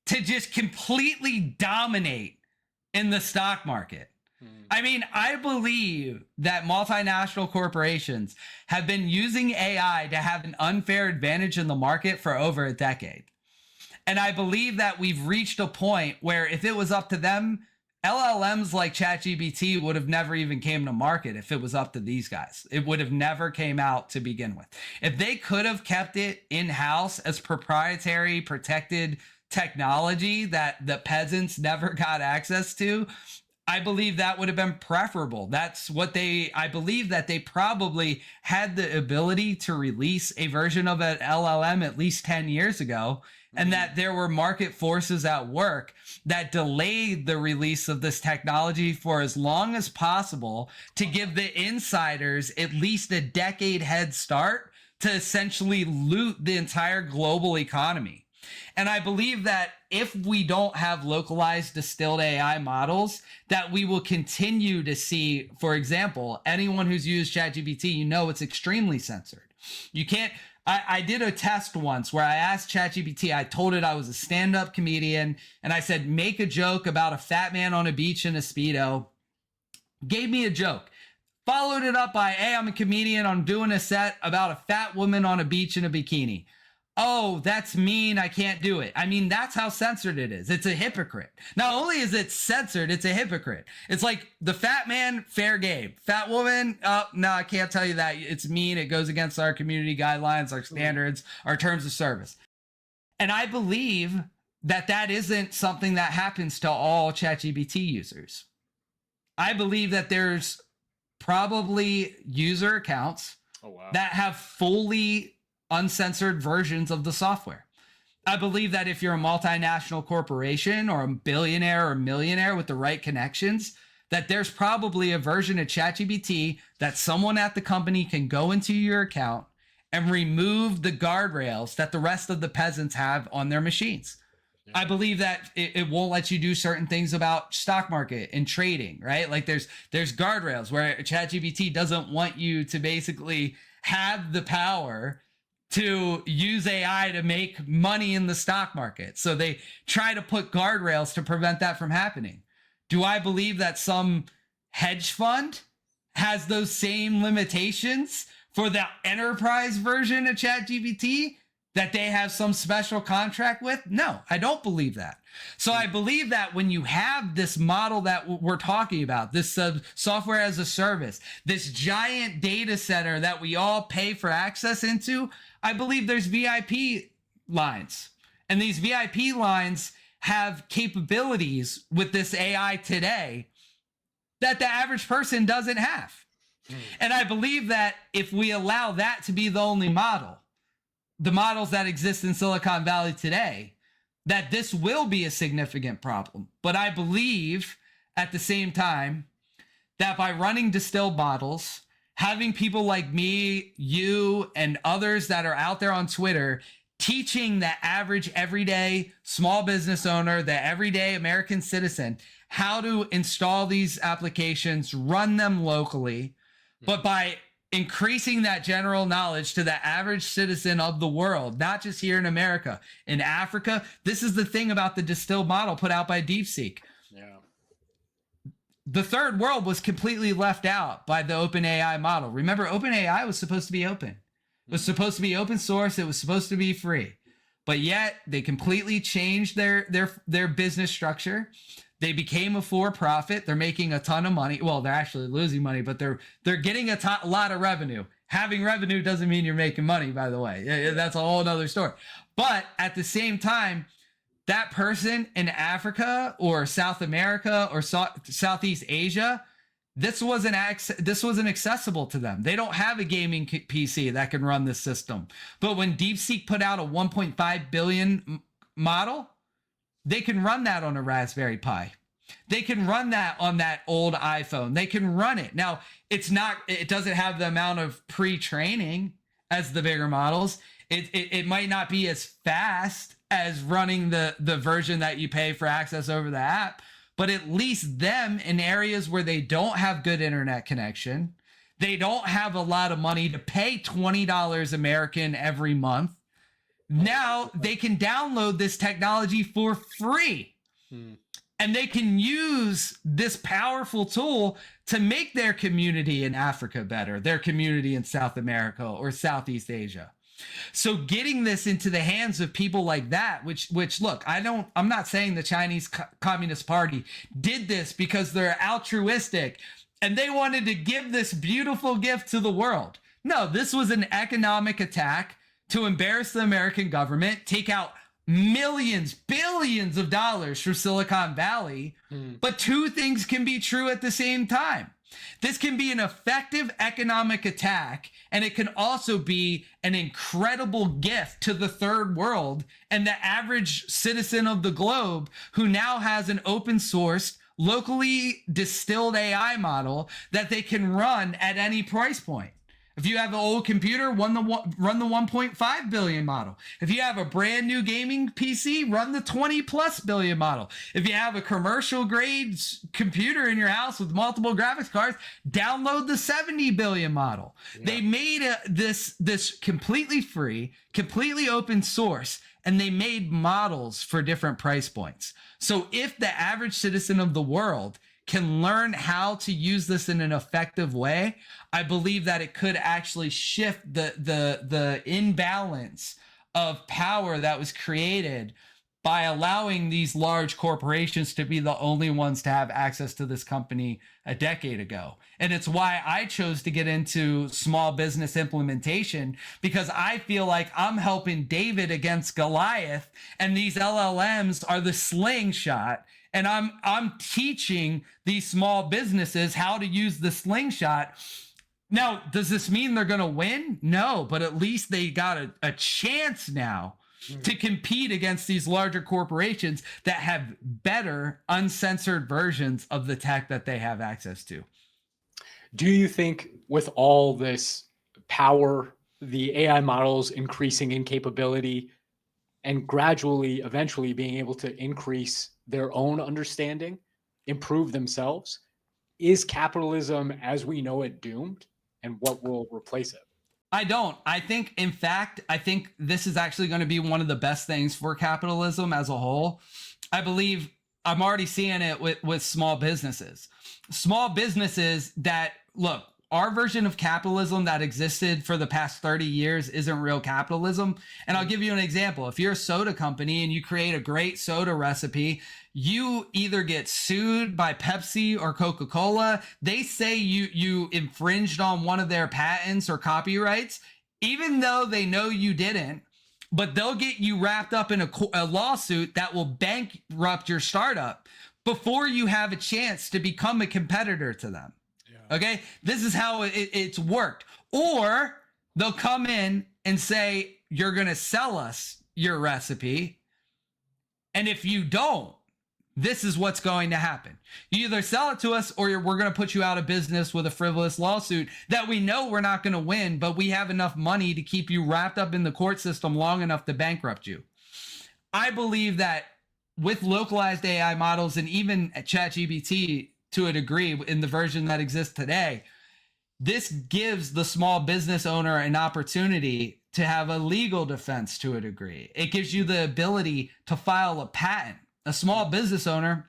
to just completely dominate in the stock market. I mean, I believe that multinational corporations have been using AI to have an unfair advantage in the market for over a decade. And I believe that we've reached a point where if it was up to them, LLMs like ChatGPT would have never even came to market if it was up to these guys. It would have never came out to begin with. If they could have kept it in-house as proprietary, protected technology that the peasants never got access to, I believe that would have been preferable. That's what I believe that they probably had the ability to release a version of an LLM at least 10 years ago, and that there were market forces at work that delayed the release of this technology for as long as possible to give the insiders at least a decade head start to essentially loot the entire global economy. And I believe that if we don't have localized distilled AI models, that we will continue to see, for example, anyone who's used ChatGPT, you know it's extremely censored. You can't, I did a test once where I asked ChatGPT, I told it I was a stand-up comedian, and I said, make a joke about a fat man on a beach in a Speedo. Gave me a joke. Followed it up by, hey, I'm a comedian, I'm doing a set about a fat woman on a beach in a bikini. Oh, that's mean, I can't do it. I mean, that's how censored it is. It's a hypocrite. Not only is it censored, it's a hypocrite. It's like the fat man, fair game. Fat woman, no, I can't tell you that. It's mean. It goes against our community guidelines, our standards, our terms of service. And I believe that that isn't something that happens to all ChatGPT users. I believe that there's probably user accounts that have fully uncensored versions of the software. I believe that if you're a multinational corporation or a billionaire or millionaire with the right connections, that there's probably a version of ChatGPT that someone at the company can go into your account and remove the guardrails that the rest of the peasants have on their machines. Yeah. I believe that it won't let you do certain things about stock market and trading, right? Like there's guardrails where ChatGPT doesn't want you to basically have the power to use AI to make money in the stock market. So they try to put guardrails to prevent that from happening. Do I believe that some hedge fund has those same limitations for the enterprise version of ChatGPT that they have some special contract with? No, I don't believe that. So I believe that when you have this model that we're talking about, this software as a service, this giant data center that we all pay for access into, I believe there's VIP lines. And these VIP lines have capabilities with this AI today that the average person doesn't have. And I believe that if we allow that to be the only model, the models that exist in Silicon Valley today, that this will be a significant problem. But I believe at the same time that by running distilled models, having people like me, you, and others that are out there on Twitter teaching the average everyday small business owner, the everyday American citizen, how to install these applications, run them locally, but by increasing that general knowledge to the average citizen of the world, not just here in America, in Africa. This is the thing about the distilled model put out by DeepSeek. Yeah. The third world was completely left out by the OpenAI model. Remember, OpenAI was supposed to be open. It was supposed to be open source. It was supposed to be free. But yet they completely changed their business structure. They became a for-profit. They're making a ton of money. Well, they're actually losing money, but they're getting a lot of revenue. Having revenue doesn't mean you're making money, by the way. That's a whole other story. But at the same time, that person in Africa or South America or Southeast Asia, this wasn't accessible to them. They don't have a gaming PC that can run this system. But when DeepSeek put out a 1.5 billion model, they can run that on a Raspberry Pi. They can run that on that old iPhone. They can run it. Now, it doesn't have the amount of pre-training as the bigger models. It might not be as fast as running the version that you pay for access over the app, but at least them in areas where they don't have good internet connection, they don't have a lot of money to pay $20 American every month. Now they can download this technology for free. And they can use this powerful tool to make their community in Africa better, their community in South America or Southeast Asia. So getting this into the hands of people like that, which look, I'm not saying the Chinese Communist Party did this because they're altruistic and they wanted to give this beautiful gift to the world. No, this was an economic attack to embarrass the American government, take out millions, billions of dollars from Silicon Valley. But two things can be true at the same time. This can be an effective economic attack, and it can also be an incredible gift to the third world and the average citizen of the globe who now has an open source, locally distilled AI model that they can run at any price point. If you have an old computer, run the 1.5 billion model. If you have a brand new gaming PC, run the 20 plus billion model. If you have a commercial grade computer in your house with multiple graphics cards, download the 70 billion model. Yeah. They made this completely free, completely open source, and they made models for different price points. So if the average citizen of the world can learn how to use this in an effective way, I believe that it could actually shift the imbalance of power that was created by allowing these large corporations to be the only ones to have access to this company a decade ago. And it's why I chose to get into small business implementation, because I feel like I'm helping David against Goliath, and these LLMs are the slingshot. And I'm teaching these small businesses how to use the slingshot. Now, does this mean they're going to win? No, but at least they got a chance now to compete against these larger corporations that have better uncensored versions of the tech that they have access to. Do you think with all this power, the AI models increasing in capability and gradually, eventually being able to increase their own understanding, improve themselves, is capitalism as we know it doomed? And what will replace it? I don't. I think, in fact, this is actually going to be one of the best things for capitalism as a whole. I believe I'm already seeing it with small businesses. Small businesses that, look, our version of capitalism that existed for the past 30 years isn't real capitalism. And I'll give you an example. If you're a soda company and you create a great soda recipe, you either get sued by Pepsi or Coca-Cola. They say you infringed on one of their patents or copyrights, even though they know you didn't. But they'll get you wrapped up in a lawsuit that will bankrupt your startup before you have a chance to become a competitor to them. Okay, this is how it's worked. Or they'll come in and say, you're going to sell us your recipe. And if you don't, this is what's going to happen. You either sell it to us or we're going to put you out of business with a frivolous lawsuit that we know we're not going to win, but we have enough money to keep you wrapped up in the court system long enough to bankrupt you. I believe that with localized AI models and even ChatGPT, to a degree, in the version that exists today, this gives the small business owner an opportunity to have a legal defense to a degree. It gives you the ability to file a patent. A small business owner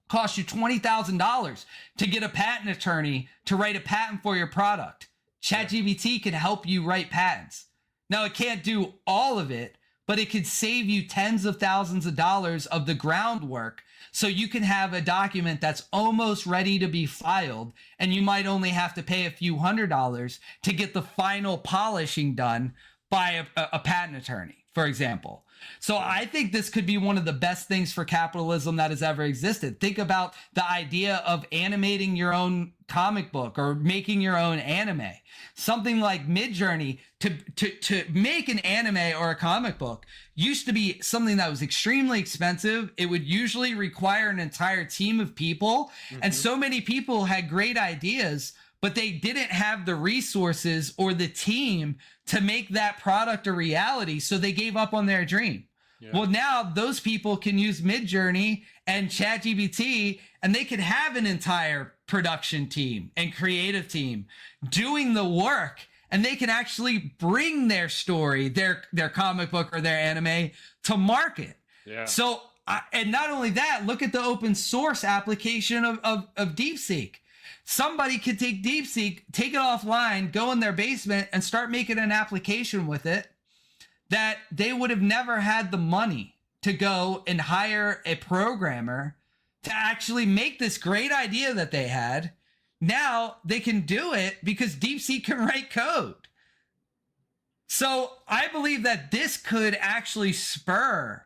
costs you $20,000 to get a patent attorney to write a patent for your product. ChatGPT can help you write patents. Now, it can't do all of it, but it could save you tens of thousands of dollars of the groundwork, so you can have a document that's almost ready to be filed, and you might only have to pay a few $100s to get the final polishing done by a patent attorney, for example. So I think this could be one of the best things for capitalism that has ever existed. Think about the idea of animating your own comic book or making your own anime. Something like Midjourney, to make an anime or a comic book used to be something that was extremely expensive. It would usually require an entire team of people. And so many people had great ideas, but they didn't have the resources or the team to make that product a reality. So they gave up on their dream. Yeah. Well, now those people can use Midjourney and ChatGPT, and they can have an entire production team and creative team doing the work, and they can actually bring their story, their comic book or their anime to market. Yeah. So, and not only that, look at the open source application of DeepSeek. Somebody could take DeepSeek, take it offline, go in their basement and start making an application with it that they would have never had the money to go and hire a programmer to actually make this great idea that they had. Now they can do it because DeepSeek can write code. So I believe that this could actually spur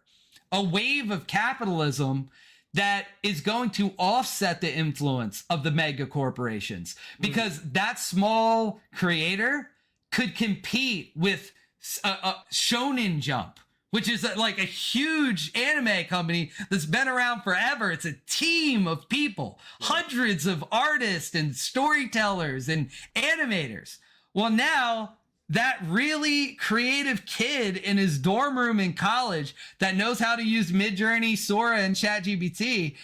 a wave of capitalism that is going to offset the influence of the mega corporations, because that small creator could compete with a Shonen Jump, which is like a huge anime company that's been around forever. It's a team of people, hundreds of artists and storytellers and animators. Well, now that really creative kid in his dorm room in college that knows how to use Midjourney, Sora, and ChatGPT,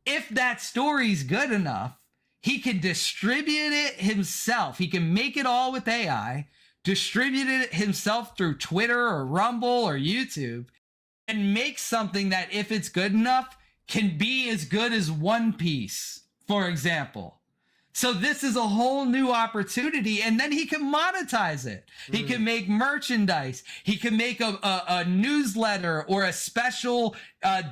if that story's good enough, he can distribute it himself. He can make it all with AI, distribute it himself through Twitter or Rumble or YouTube, and make something that, if it's good enough, can be as good as One Piece, for example. So this is a whole new opportunity, and then he can monetize it. He can make merchandise. He can make a newsletter or a special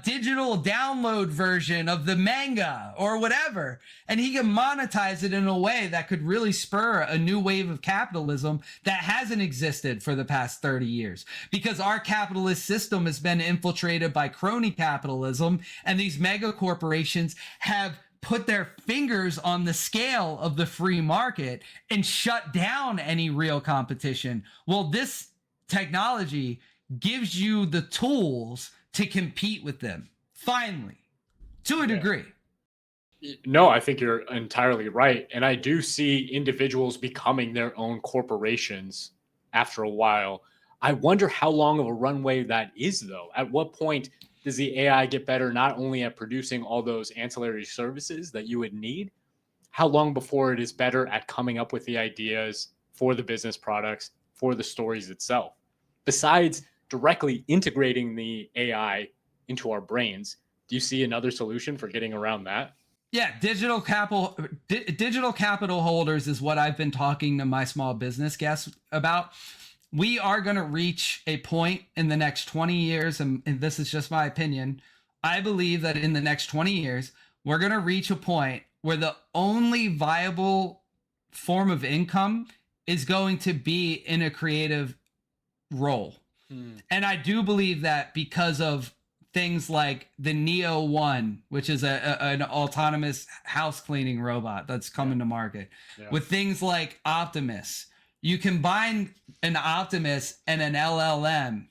digital download version of the manga or whatever, and he can monetize it in a way that could really spur a new wave of capitalism that hasn't existed for the past 30 years, because our capitalist system has been infiltrated by crony capitalism, and these mega corporations have put their fingers on the scale of the free market and shut down any real competition. Well, this technology gives you the tools to compete with them, finally, to a degree. No, I think you're entirely right. And I do see individuals becoming their own corporations after a while. I wonder how long of a runway that is, though. At what point does the AI get better not only at producing all those ancillary services that you would need? How long before it is better at coming up with the ideas for the business products, for the stories itself? Besides directly integrating the AI into our brains, do you see another solution for getting around that? Yeah, digital capital holders is what I've been talking to my small business guests about. We are going to reach a point in the next 20 years, and this is just my opinion. I believe that in the next 20 years, we're going to reach a point where the only viable form of income is going to be in a creative role. And I do believe that because of things like the Neo 1, which is an autonomous house cleaning robot that's coming to market, with things like Optimus. You combine an Optimus and an LLM,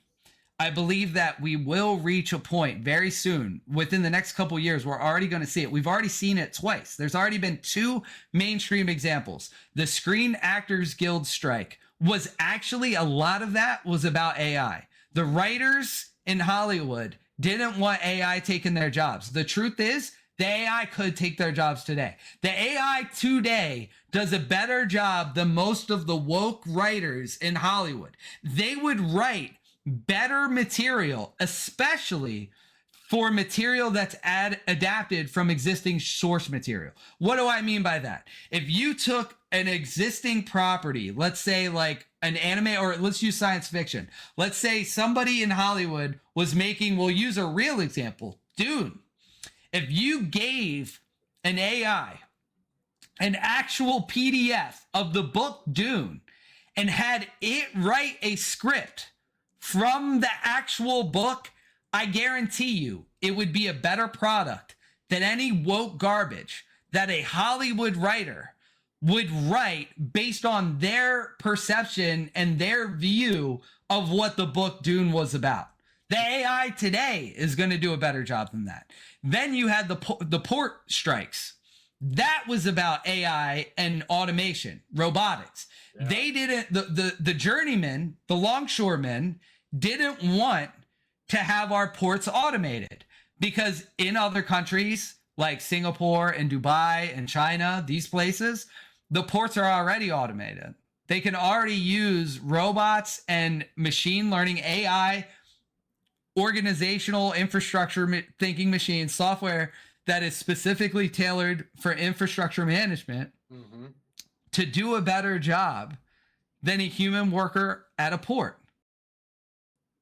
I believe that we will reach a point very soon, within the next couple of years. We're already going to see it. We've already seen it twice. There's already been two mainstream examples. The Screen Actors Guild strike was actually, a lot of that was about AI. The writers in Hollywood didn't want AI taking their jobs. The truth is, the AI could take their jobs today. The AI today does a better job than most of the woke writers in Hollywood. They would write better material, especially for material that's adapted from existing source material. What do I mean by that? If you took an existing property, let's say like an anime, or let's use science fiction. Let's say somebody in Hollywood was making, we'll use a real example, Dune. If you gave an AI an actual PDF of the book Dune and had it write a script from the actual book, I guarantee you it would be a better product than any woke garbage that a Hollywood writer would write based on their perception and their view of what the book Dune was about. The AI today is going to do a better job than that. Then you had the port strikes. That was about AI and automation, robotics. Yeah. They didn't, the journeymen, the longshoremen didn't want to have our ports automated, because in other countries like Singapore and Dubai and China, these places, the ports are already automated. They can already use robots and machine learning, AI, organizational infrastructure thinking machines, software that is specifically tailored for infrastructure management to do a better job than a human worker at a port.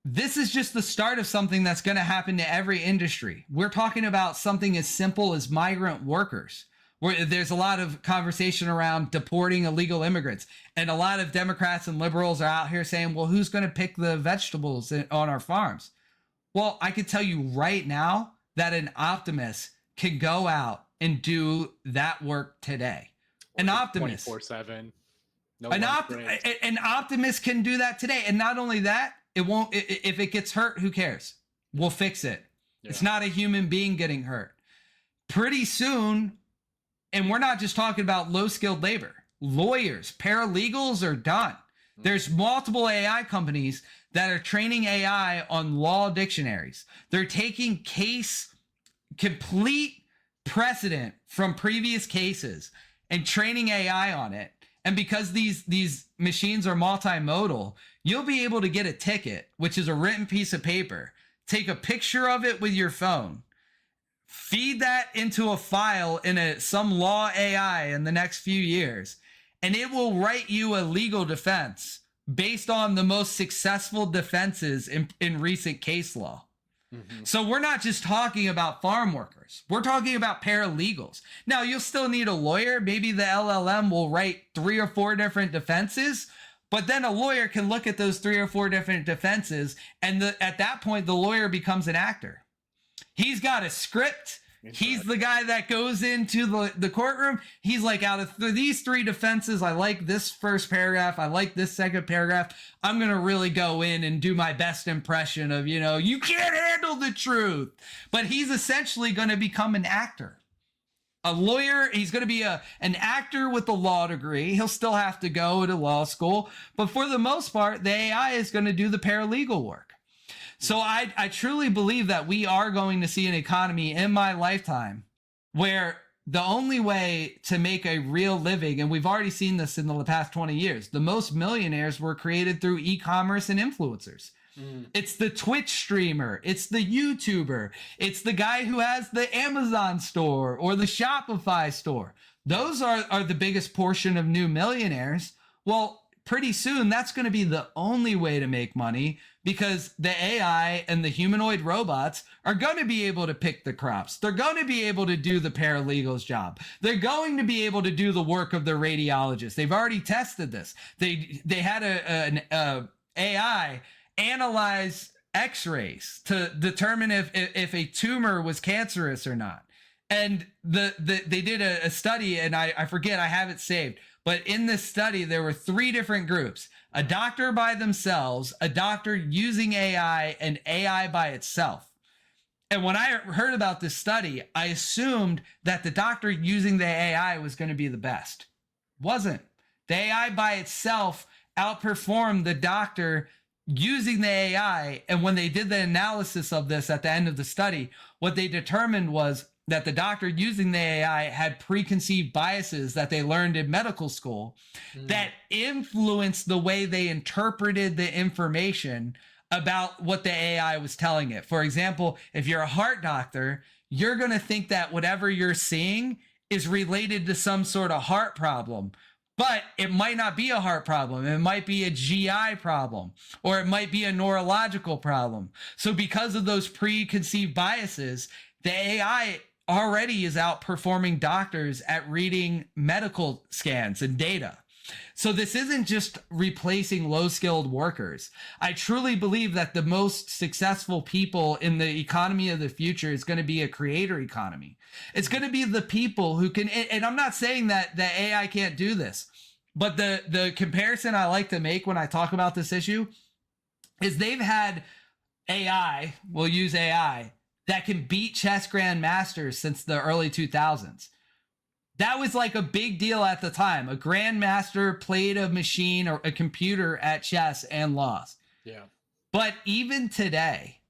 this is just the start of something that's going to happen to every industry. We're talking about something as simple as migrant workers, where there's a lot of conversation around deporting illegal immigrants. And a lot of Democrats and liberals are out here saying, well, who's going to pick the vegetables on our farms? Well, I can tell you right now that an optimist can go out and do that work today. An optimist. 24/7. An optimist can do that today. And not only that, it won't, if it gets hurt, who cares? We'll fix it. Yeah. It's not a human being getting hurt. Pretty soon, and we're not just talking about low-skilled labor. Lawyers, paralegals are done. There's multiple AI companies that are training AI on law dictionaries. They're taking complete precedent from previous cases and training AI on it. And because these machines are multimodal, you'll be able to get a ticket, which is a written piece of paper, take a picture of it with your phone, feed that into a file in some law AI in the next few years, and it will write you a legal defense based on the most successful defenses in recent case law. Mm-hmm. So we're not just talking about farm workers. We're talking about paralegals. Now, you'll still need a lawyer. Maybe the LLM will write 3 or 4 different defenses, but then a lawyer can look at those 3 or 4 different defenses, and at that point, the lawyer becomes an actor. He's got a script. He's the guy that goes into the courtroom. He's like, out of these 3 defenses, I like this first paragraph. I like this second paragraph. I'm going to really go in and do my best impression of, you can't handle the truth. But he's essentially going to become an actor. A lawyer, he's going to be an actor with a law degree. He'll still have to go to law school. But for the most part, the AI is going to do the paralegal work. So I truly believe that we are going to see an economy in my lifetime where the only way to make a real living, and we've already seen this in the past 20 years, the most millionaires were created through e-commerce and influencers. It's the Twitch streamer. It's the YouTuber. It's the guy who has the Amazon store or the Shopify store. Those are the biggest portion of new millionaires. Well, pretty soon that's going to be the only way to make money, because the AI and the humanoid robots are going to be able to pick the crops. They're going to be able to do the paralegal's job. They're going to be able to do the work of the radiologist. They've already tested this. They had an AI analyze x-rays to determine if a tumor was cancerous or not. And they did a study, and I forget, I have it saved. But in this study, there were 3 different groups: a doctor by themselves, a doctor using AI, and AI by itself. And when I heard about this study, I assumed that the doctor using the AI was going to be the best. Wasn't. The AI by itself outperformed the doctor using the AI. And when they did the analysis of this at the end of the study, what they determined was that the doctor using the AI had preconceived biases that they learned in medical school that influenced the way they interpreted the information about what the AI was telling it. For example, if you're a heart doctor, you're going to think that whatever you're seeing is related to some sort of heart problem. But it might not be a heart problem. It might be a GI problem, or it might be a neurological problem. So because of those preconceived biases, the AI already is outperforming doctors at reading medical scans and data. So this isn't just replacing low-skilled workers. I truly believe that the most successful people in the economy of the future is going to be a creator economy. It's going to be the people who can, and I'm not saying that the AI can't do this, but the comparison I like to make when I talk about this issue is they've had AI, we'll use AI, that can beat chess grandmasters since the early 2000s. That was like a big deal at the time. A grandmaster played a machine or a computer at chess and lost. Yeah. But even today,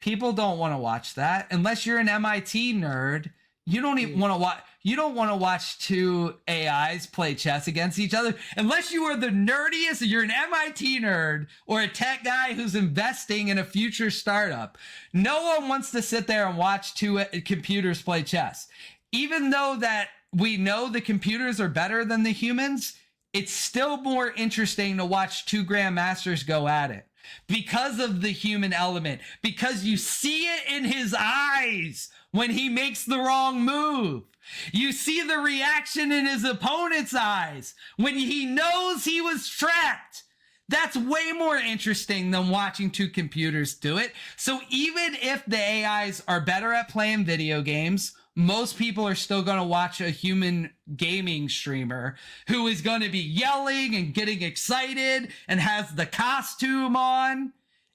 people don't want to watch that. Unless you're an MIT nerd, you don't even want to watch. You don't want to watch 2 AIs play chess against each other unless you are the nerdiest. You're an MIT nerd or a tech guy who's investing in a future startup. No one wants to sit there and watch 2 computers play chess. Even though that we know the computers are better than the humans, it's still more interesting to watch 2 grandmasters go at it. because of the human element, because you see it in his eyes when he makes the wrong move. You see the reaction in his opponent's eyes when he knows he was trapped. That's way more interesting than watching two computers do it. So even if the AIs are better at playing video games, most people are still going to watch a human gaming streamer who is going to be yelling and getting excited and has the costume on,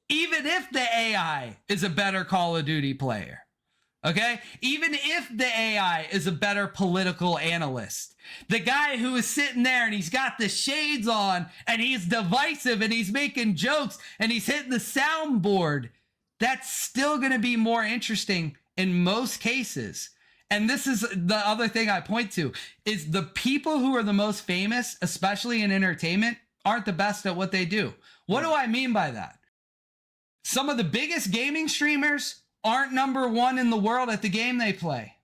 even if the AI is a better Call of Duty player. Okay? Even if the AI is a better political analyst, the guy who is sitting there and he's got the shades on and he's divisive and he's making jokes and he's hitting the soundboard, that's still going to be more interesting in most cases. And this is the other thing I point to, is the people who are the most famous, especially in entertainment, aren't the best at what they do. What do I mean by that? Some of the biggest gaming streamers aren't number one in the world at the game they play.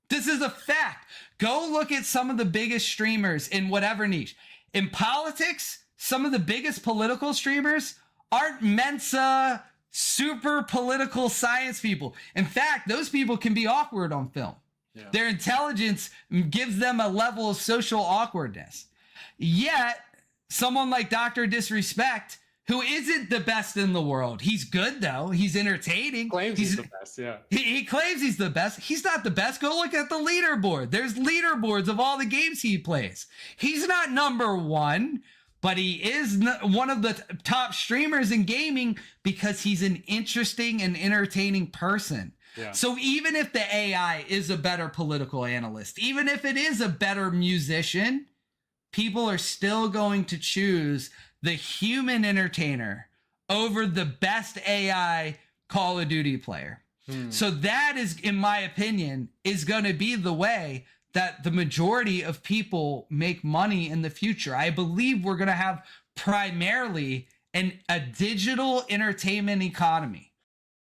This is a fact. Go look at some of the biggest streamers in whatever niche. In politics, some of the biggest political streamers aren't Mensa, super political science people. In fact, those people can be awkward on film. Yeah. Their intelligence gives them a level of social awkwardness. Yet, someone like Dr. Disrespect, who isn't the best in the world. He's good, though. He's entertaining. He's the best, yeah. He claims he's the best. He's not the best. Go look at the leaderboard. There's leaderboards of all the games he plays. He's not number one, but he is one of the top streamers in gaming because he's an interesting and entertaining person. Yeah. So even if the AI is a better political analyst, even if it is a better musician, people are still going to choose the human entertainer over the best AI Call of Duty player. So that is, in my opinion, is going to be the way that the majority of people make money in the future. I believe we're going to have primarily a digital entertainment economy.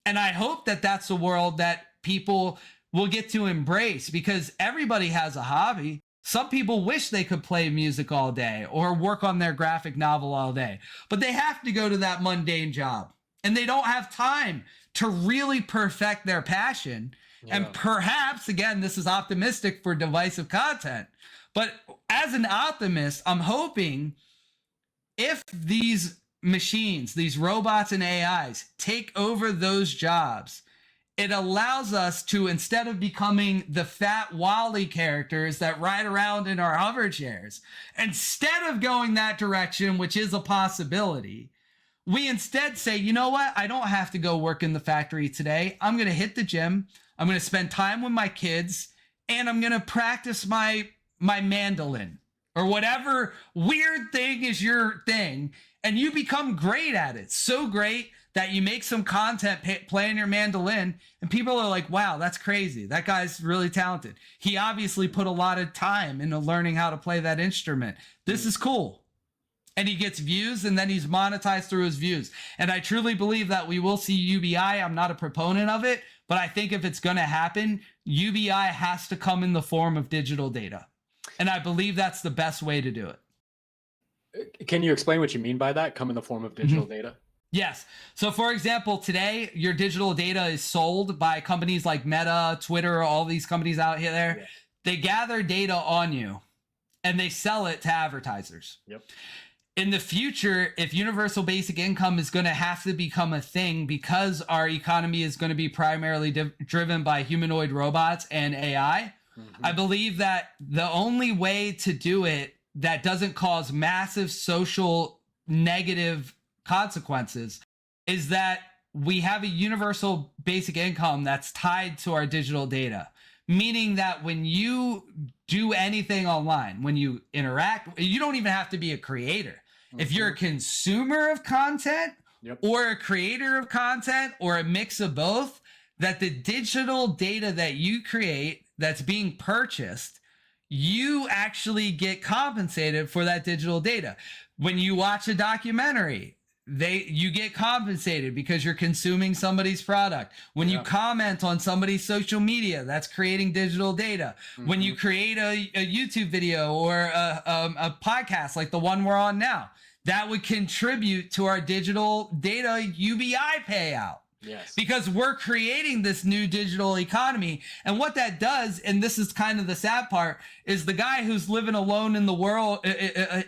And I hope that that's a world that people will get to embrace, because everybody has a hobby. Some people wish they could play music all day or work on their graphic novel all day, but they have to go to that mundane job and they don't have time to really perfect their passion. Yeah. And perhaps, again, this is optimistic for divisive content, but as an optimist, I'm hoping if these machines, these robots and AIs take over those jobs, it allows us to, instead of becoming the fat Wall-E characters that ride around in our hover chairs, instead of going that direction, which is a possibility, we instead say, you know what? I don't have to go work in the factory today. I'm going to hit the gym. I'm going to spend time with my kids, and I'm going to practice my mandolin or whatever weird thing is your thing. And you become great at it. So great that you make some content playing your mandolin, and people are like, wow, that's crazy. That guy's really talented. He obviously put a lot of time into learning how to play that instrument. This is cool. And he gets views, and then he's monetized through his views. And I truly believe that we will see UBI. I'm not a proponent of it, but I think if it's going to happen, UBI has to come in the form of digital data. And I believe that's the best way to do it. Can you explain what you mean by that? Come in the form of digital data? Yes. So for example, today, your digital data is sold by companies like Meta, Twitter, all these companies out here there. Yeah. They gather data on you and they sell it to advertisers. Yep. In the future, if universal basic income is going to have to become a thing because our economy is going to be primarily driven by humanoid robots and AI, I believe that the only way to do it that doesn't cause massive social negative consequences is that we have a universal basic income that's tied to our digital data, meaning that when you do anything online, when you interact, you don't even have to be a creator. If you're a consumer of content or a creator of content or a mix of both, that the digital data that you create that's being purchased, you actually get compensated for that digital data. When you watch a documentary, you get compensated because you're consuming somebody's product. When you comment on somebody's social media, that's creating digital data. When you create a YouTube video or a podcast like the one we're on now, that would contribute to our digital data UBI payout. Yes. Because we're creating this new digital economy. And what that does, and this is kind of the sad part, is the guy who's living alone in the world,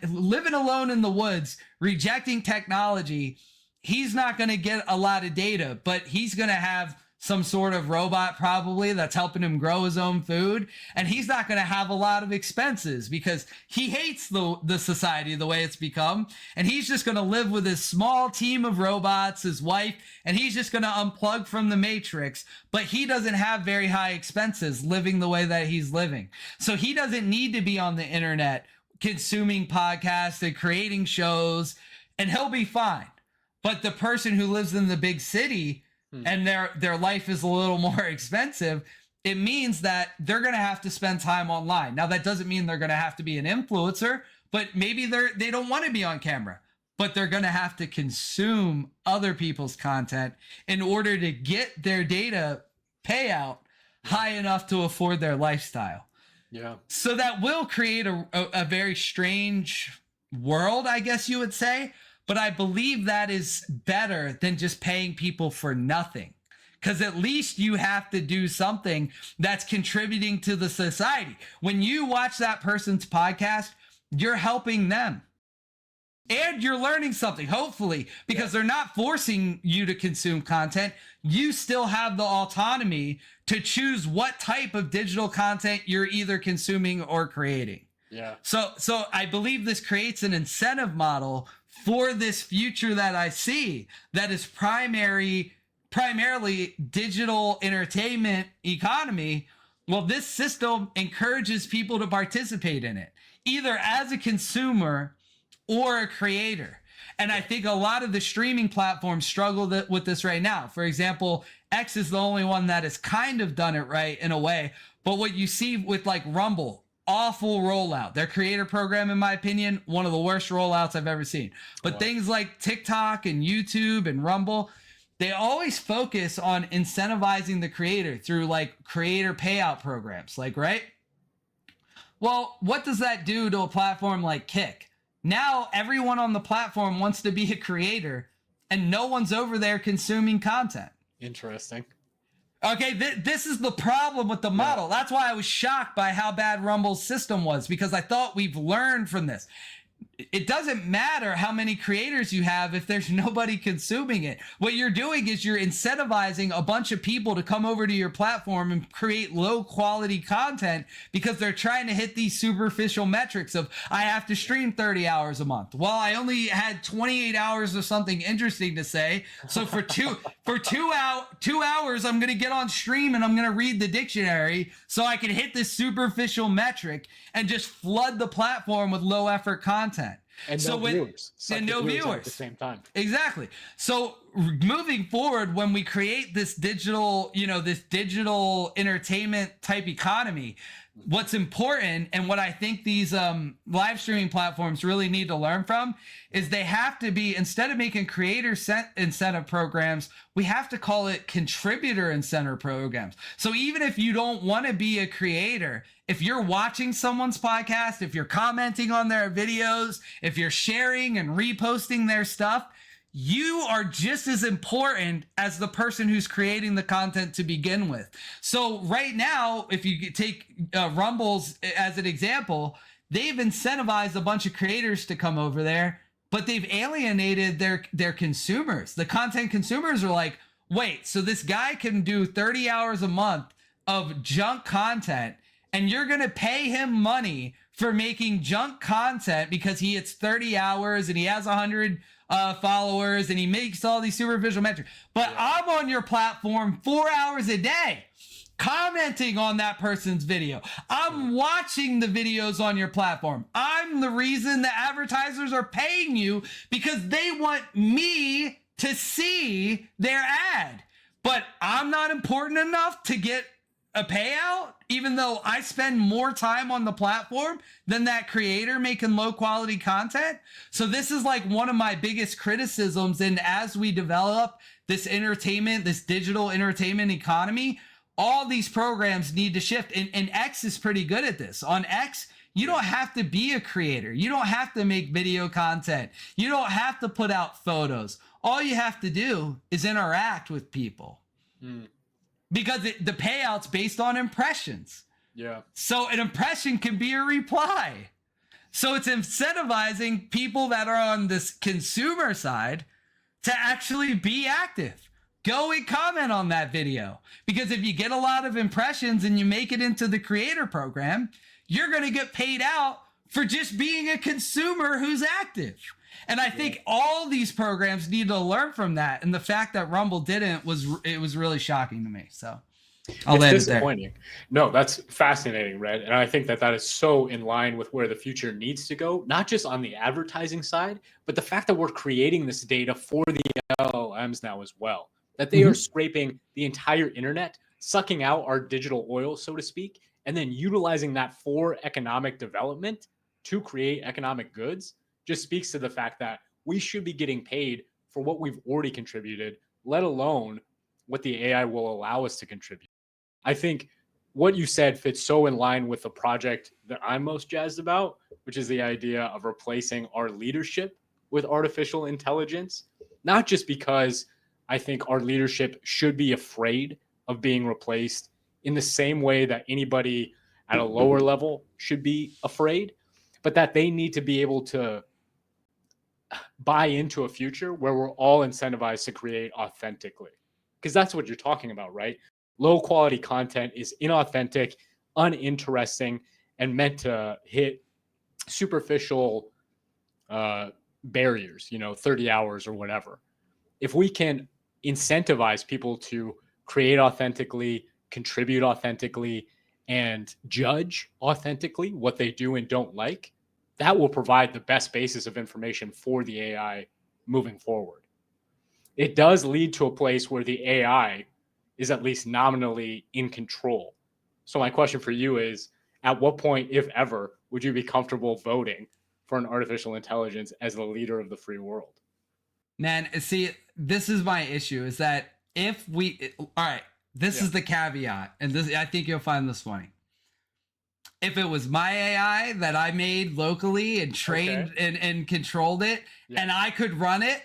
living alone in the woods, rejecting technology, he's not going to get a lot of data, but he's going to have some sort of robot probably that's helping him grow his own food. And he's not going to have a lot of expenses because he hates the society the way it's become. And he's just going to live with his small team of robots, his wife, and he's just going to unplug from the matrix. But he doesn't have very high expenses living the way that he's living. So he doesn't need to be on the internet consuming podcasts and creating shows, and he'll be fine. But the person who lives in the big city and their life is a little more expensive, it means that they're going to have to spend time online. Now, that doesn't mean they're going to have to be an influencer, but maybe they don't want to be on camera, but they're going to have to consume other people's content in order to get their data payout high enough to afford their lifestyle. Yeah. So that will create a very strange world, I guess you would say. But I believe that is better than just paying people for nothing. Because at least you have to do something that's contributing to the society. When you watch that person's podcast, you're helping them. And you're learning something, hopefully, because they're not forcing you to consume content. You still have the autonomy to choose what type of digital content you're either consuming or creating. Yeah. So I believe this creates an incentive model for this future that I see that is primarily digital entertainment economy. Well, this system encourages people to participate in it, either as a consumer or a creator. And I think a lot of the streaming platforms struggle with this right now. For example, X is the only one that has kind of done it right in a way. But what you see with like Rumble, awful rollout. Their creator program, in my opinion, one of the worst rollouts I've ever seen. But things like TikTok and YouTube and Rumble, they always focus on incentivizing the creator through like creator payout programs, like, right? Well, what does that do to a platform like Kick? Now everyone on the platform wants to be a creator and no one's over there consuming content. Interesting. Okay, this is the problem with the model. That's why I was shocked by how bad Rumble's system was, because I thought we've learned from this. It doesn't matter how many creators you have if there's nobody consuming it. What you're doing is you're incentivizing a bunch of people to come over to your platform and create low quality content because they're trying to hit these superficial metrics of, I have to stream 30 hours a month. Well, I only had 28 hours of something interesting to say. So for two hours, I'm going to get on stream and I'm going to read the dictionary so I can hit this superficial metric and just flood the platform with low effort content. And so no viewers. And no viewers at the same time. Exactly. So moving forward, when we create this digital, this digital entertainment type economy, what's important and what I think these live streaming platforms really need to learn from is they have to be, instead of making creator incentive programs, we have to call it contributor incentive programs. So even if you don't want to be a creator, if you're watching someone's podcast, if you're commenting on their videos, if you're sharing and reposting their stuff, you are just as important as the person who's creating the content to begin with. So right now, if you take Rumbles as an example, they've incentivized a bunch of creators to come over there, but they've alienated their consumers. The content consumers are like, wait, so this guy can do 30 hours a month of junk content, and you're going to pay him money for making junk content because he hits 30 hours and he has 100 followers and he makes all these superficial metrics. But I'm on your platform 4 hours a day commenting on that person's video. I'm watching the videos on your platform. I'm the reason the advertisers are paying you because they want me to see their ad. But I'm not important enough to get a payout, even though I spend more time on the platform than that creator making low quality content. So this is like one of my biggest criticisms. And as we develop this entertainment, this digital entertainment economy, all these programs need to shift. And X is pretty good at this. On X, You don't have to be a creator. You don't have to make video content. You don't have to put out photos. All you have to do is interact with people. Because the payout's based on impressions. Yeah. So an impression can be a reply. So it's incentivizing people that are on this consumer side to actually be active. Go and comment on that video. Because if you get a lot of impressions and you make it into the creator program, you're going to get paid out for just being a consumer who's active. And I think all these programs need to learn from that. And the fact that Rumble didn't was really shocking to me. So I'll land it there. Disappointing. No, that's fascinating, Red. And I think that that is so in line with where the future needs to go, not just on the advertising side, but the fact that we're creating this data for the LLMs now as well, that they are scraping the entire internet, sucking out our digital oil, so to speak, and then utilizing that for economic development to create economic goods just speaks to the fact that we should be getting paid for what we've already contributed, let alone what the AI will allow us to contribute. I think what you said fits so in line with the project that I'm most jazzed about, which is the idea of replacing our leadership with artificial intelligence, not just because I think our leadership should be afraid of being replaced in the same way that anybody at a lower level should be afraid, but that they need to be able to buy into a future where we're all incentivized to create authentically. Because that's what you're talking about, right? Low quality content is inauthentic, uninteresting, and meant to hit superficial barriers, 30 hours or whatever. If we can incentivize people to create authentically, contribute authentically, and judge authentically what they do and don't like, that will provide the best basis of information for the AI moving forward. It does lead to a place where the AI is at least nominally in control. So my question for you is, at what point, if ever, would you be comfortable voting for an artificial intelligence as the leader of the free world? Man, see, this is my issue, is that if we, all right, this is the caveat, and this, I think you'll find this funny. If it was my AI that I made locally and trained and controlled it, and I could run it,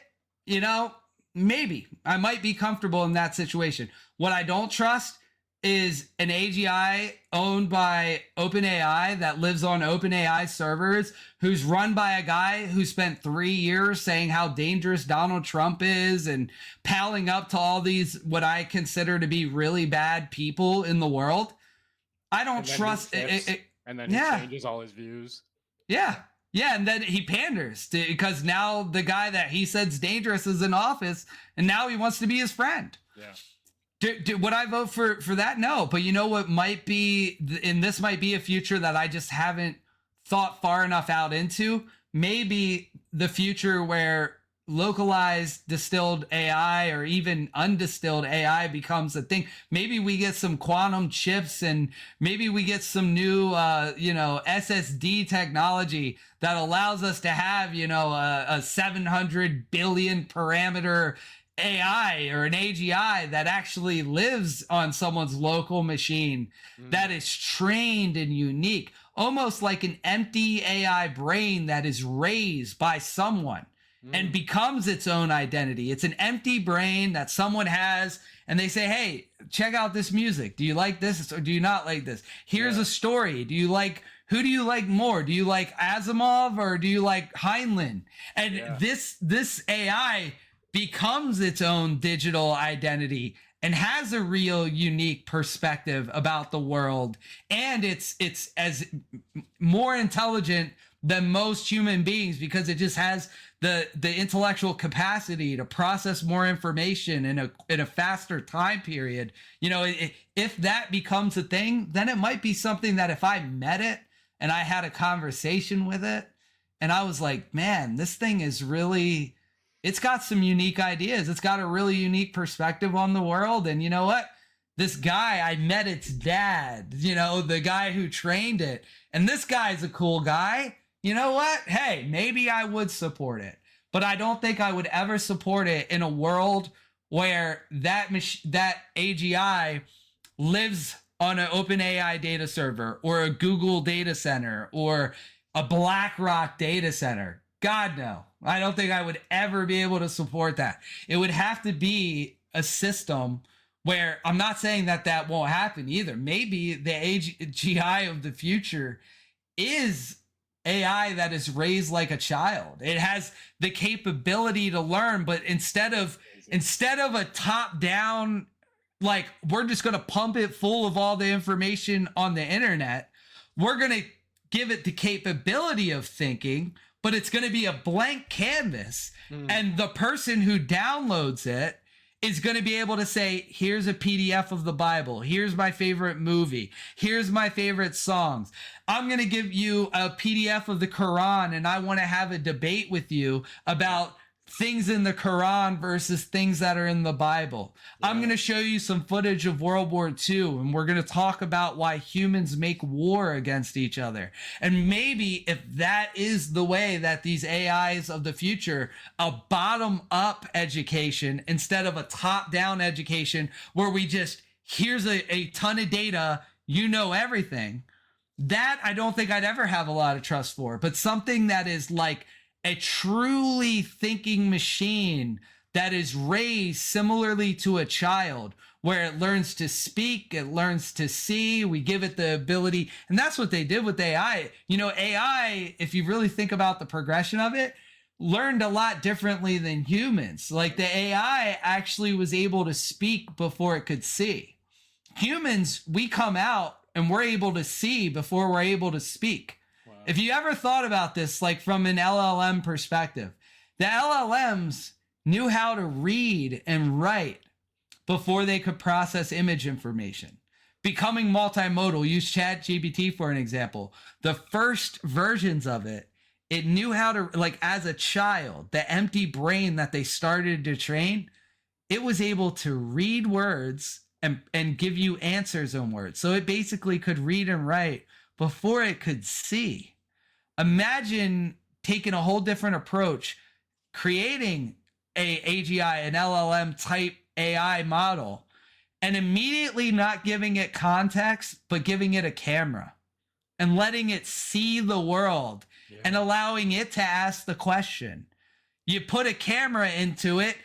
maybe I might be comfortable in that situation. What I don't trust is an AGI owned by OpenAI that lives on OpenAI servers, who's run by a guy who spent 3 years saying how dangerous Donald Trump is and palling up to all these what I consider to be really bad people in the world. I don't trust it. And then he changes all his views. Yeah. And then he panders because now the guy that he said's dangerous is in office, and now he wants to be his friend. Yeah. Would I vote for that? No. But you know what might be, and this might be a future that I just haven't thought far enough out into. Maybe the future where localized distilled AI or even undistilled AI becomes a thing. Maybe we get some quantum chips, and maybe we get some new, SSD technology that allows us to have, a 700 billion parameter AI or an AGI that actually lives on someone's local machine that is trained and unique, almost like an empty AI brain that is raised by someone and becomes its own identity. It's an empty brain that someone has, and they say, hey, check out this music. Do you like this or do you not like this? Here's a story. Who do you like more? Do you like Asimov or do you like Heinlein? And this AI becomes its own digital identity and has a real unique perspective about the world. And it's as more intelligent than most human beings because it just has the intellectual capacity to process more information in a faster time period. If that becomes a thing, then it might be something that if I met it and I had a conversation with it and I was like, man, this thing is really, it's got some unique ideas. It's got a really unique perspective on the world. And you know what? This guy, I met its dad, the guy who trained it. And this guy's a cool guy. You know what? Hey, maybe I would support it. But I don't think I would ever support it in a world where that AGI lives on an OpenAI data server or a Google data center or a BlackRock data center. God, no. I don't think I would ever be able to support that. It would have to be a system where, I'm not saying that that won't happen either. Maybe the AGI of the future is AI that is raised like a child. It has the capability to learn, but instead of a top down, like, we're just going to pump it full of all the information on the internet, we're going to give it the capability of thinking, but it's going to be a blank canvas. And the person who downloads it is going to be able to say, here's a PDF of the Bible. Here's my favorite movie. Here's my favorite songs. I'm going to give you a PDF of the Quran, and I want to have a debate with you about things in the Quran versus things that are in the Bible. I'm going to show you some footage of World War II, and we're going to talk about why humans make war against each other. And maybe if that is the way that these AIs of the future, a bottom-up education instead of a top-down education where we just, here's a ton of data, you know everything, that I don't think I'd ever have a lot of trust for. But something that is like a truly thinking machine that is raised similarly to a child, where it learns to speak, it learns to see, we give it the ability. And that's what they did with AI. You know, AI, if you really think about the progression of it, learned a lot differently than humans. Like, the AI actually was able to speak before it could see. Humans, we come out and we're able to see before we're able to speak. If you ever thought about this, like from an LLM perspective, the LLMs knew how to read and write before they could process image information. Becoming multimodal, use ChatGPT for an example. The first versions of it, it knew how to, like, as a child, the empty brain that they started to train, it was able to read words and give you answers in words. So it basically could read and write before it could see. Imagine taking a whole different approach, creating a AGI, an LLM type AI model, and immediately not giving it context, but giving it a camera and letting it see the world and allowing it to ask the question. You put a camera into it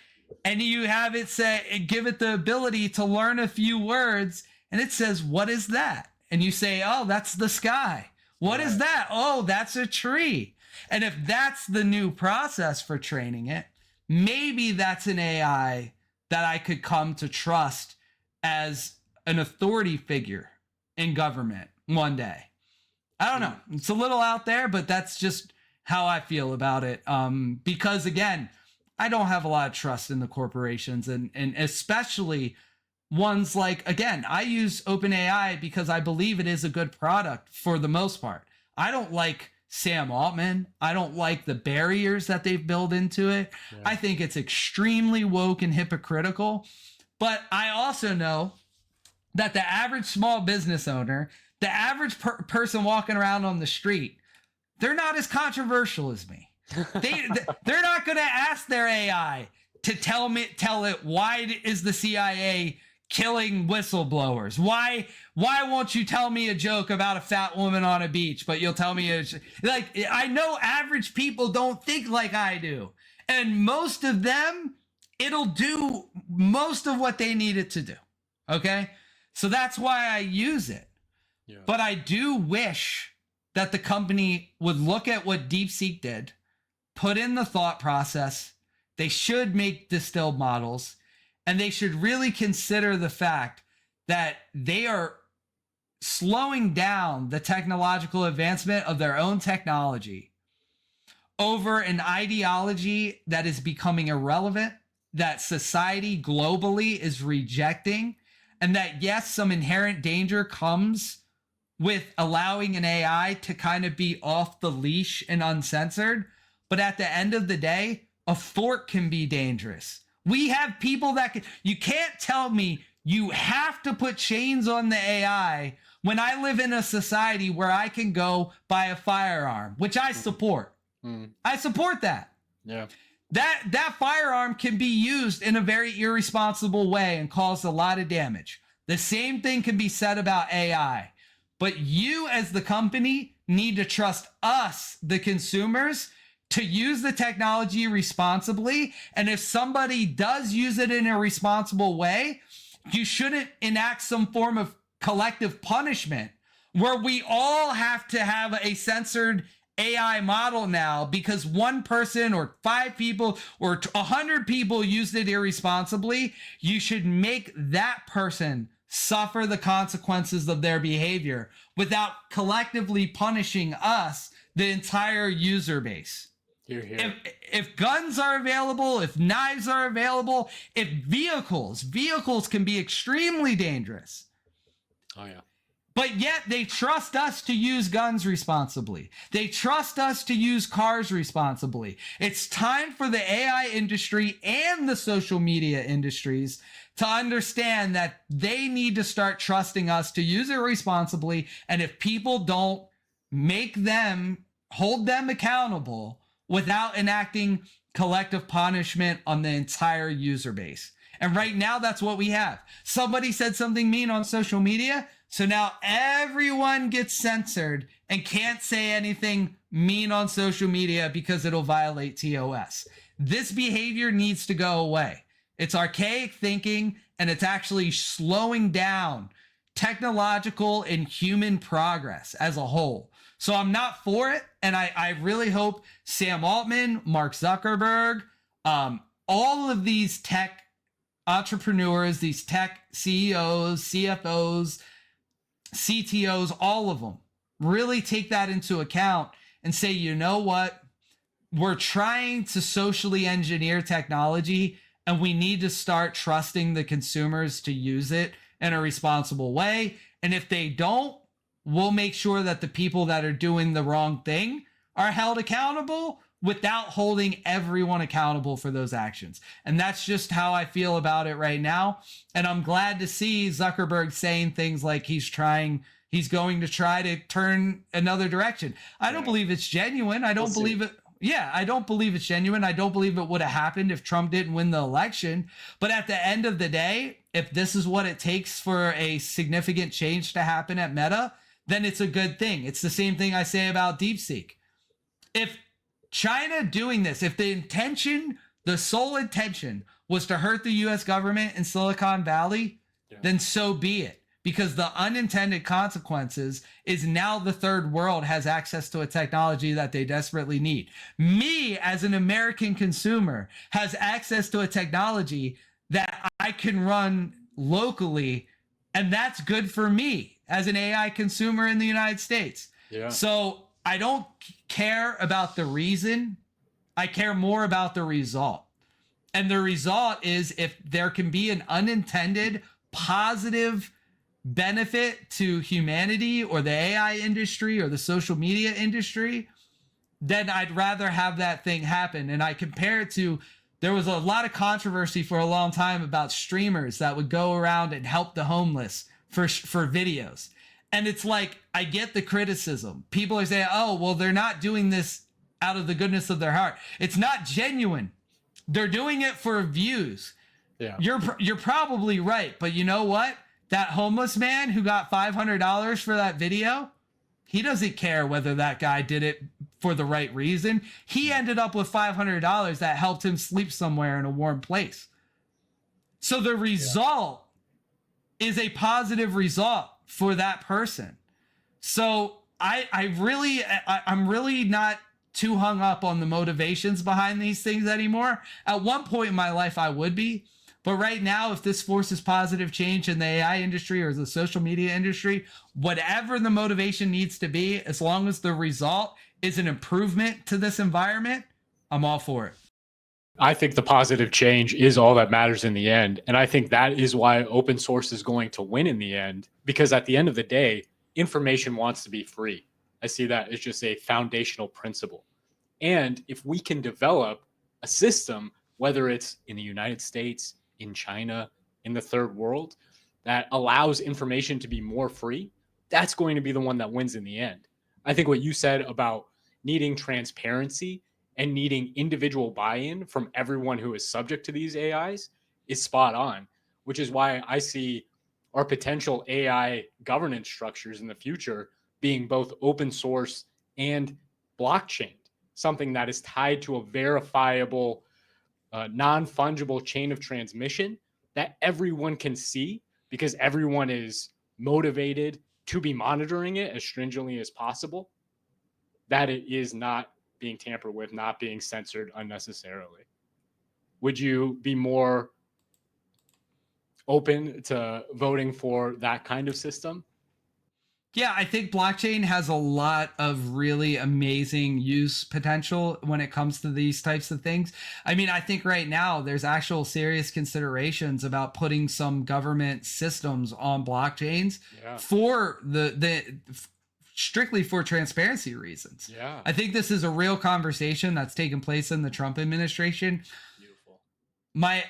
and you have it say, give it the ability to learn a few words, and it says, what is that? And you say, oh, that's the sky. What is that? Oh, that's a tree. And if that's the new process for training it, maybe that's an AI that I could come to trust as an authority figure in government one day. I don't know. It's a little out there, but that's just how I feel about it. Because again, I don't have a lot of trust in the corporations, and especially ones like, again, I use OpenAI because I believe it is a good product for the most part. I don't like Sam Altman. I don't like the barriers that they've built into it. Yeah. I think it's extremely woke and hypocritical. But I also know that the average small business owner, the average person walking around on the street, they're not as controversial as me. They're not going to ask their AI to tell it, why is the CIA killing whistleblowers? Why won't you tell me a joke about a fat woman on a beach, but you'll tell me like, I know average people don't think like I do. And most of them, it'll do most of what they need it to do. Okay? So that's why I use it. Yeah. But I do wish that the company would look at what DeepSeek did, put in the thought process. They should make distilled models, and they should really consider the fact that they are slowing down the technological advancement of their own technology over an ideology that is becoming irrelevant, that society globally is rejecting, and that, yes, some inherent danger comes with allowing an AI to kind of be off the leash and uncensored. But at the end of the day, a fork can be dangerous. We have people that you can't tell me you have to put chains on the AI when I live in a society where I can go buy a firearm, which I support. I support that. Yeah. That firearm can be used in a very irresponsible way and cause a lot of damage. The same thing can be said about AI. But you, as the company, need to trust us, the consumers, to use the technology responsibly. And if somebody does use it in a responsible way, you shouldn't enact some form of collective punishment where we all have to have a censored AI model now because one person or 5 people or 100 people used it irresponsibly. You should make that person suffer the consequences of their behavior without collectively punishing us, the entire user base. Here, here. If guns are available, if knives are available, if vehicles can be extremely dangerous. Oh, yeah. But yet they trust us to use guns responsibly. They trust us to use cars responsibly. It's time for the AI industry and the social media industries to understand that they need to start trusting us to use it responsibly. And if people don't, hold them accountable without enacting collective punishment on the entire user base. And right now, that's what we have. Somebody said something mean on social media. So now everyone gets censored and can't say anything mean on social media because it'll violate TOS. This behavior needs to go away. It's archaic thinking, and it's actually slowing down technological and human progress as a whole. So I'm not for it. And I really hope Sam Altman, Mark Zuckerberg, all of these tech entrepreneurs, these tech CEOs, CFOs, CTOs, all of them really take that into account and say, you know what? We're trying to socially engineer technology, and we need to start trusting the consumers to use it in a responsible way. And if they don't, we'll make sure that the people that are doing the wrong thing are held accountable without holding everyone accountable for those actions. And that's just how I feel about it right now. And I'm glad to see Zuckerberg saying things like he's going to try to turn another direction. I don't believe it's genuine. I don't believe it. Yeah, I don't believe it's genuine. I don't believe it would have happened if Trump didn't win the election. But at the end of the day, if this is what it takes for a significant change to happen at Meta, then it's a good thing. It's the same thing I say about DeepSeek. If China doing this, if the sole intention was to hurt the US government in Silicon Valley, then so be it. Because the unintended consequences is now the third world has access to a technology that they desperately need. Me, as an American consumer, has access to a technology that I can run locally, and that's good for me as an AI consumer in the United States. Yeah. So I don't care about the reason. I care more about the result. And the result is if there can be an unintended positive benefit to humanity or the AI industry or the social media industry, then I'd rather have that thing happen. And I compare it to, there was a lot of controversy for a long time about streamers that would go around and help the homeless for videos. And it's like, I get the criticism. People are saying, oh, well, they're not doing this out of the goodness of their heart. It's not genuine. They're doing it for views. Yeah. You're probably right. But you know what? That homeless man who got $500 for that video, he doesn't care whether that guy did it for the right reason. He ended up with $500 that helped him sleep somewhere in a warm place. So the result is a positive result for that person. So I'm really not too hung up on the motivations behind these things anymore. At one point in my life, I would be. But right now, if this forces positive change in the AI industry or the social media industry, whatever the motivation needs to be, as long as the result is an improvement to this environment, I'm all for it. I think the positive change is all that matters in the end. And I think that is why open source is going to win in the end, because at the end of the day, information wants to be free. I see that as just a foundational principle. And if we can develop a system, whether it's in the United States, in China, in the third world, that allows information to be more free, that's going to be the one that wins in the end. I think what you said about needing transparency and needing individual buy-in from everyone who is subject to these AIs is spot on, which is why I see are potential AI governance structures in the future being both open source and blockchain, something that is tied to a verifiable, non-fungible chain of transmission that everyone can see because everyone is motivated to be monitoring it as stringently as possible, that it is not being tampered with, not being censored unnecessarily. Would you be more open to voting for that kind of system? Yeah, I think blockchain has a lot of really amazing use potential when it comes to these types of things. I mean, I think right now there's actual serious considerations about putting some government systems on blockchains Yeah. for the strictly for transparency reasons. Yeah. I think this is a real conversation that's taken place in the Trump administration. Beautiful. My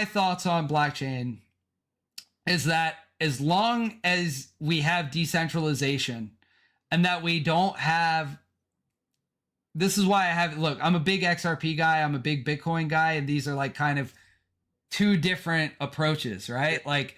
thoughts on blockchain is that as long as we have decentralization and that we don't have, this is why I have, look, I'm a big XRP guy, I'm a big Bitcoin guy, and these are like kind of two different approaches, right? Like,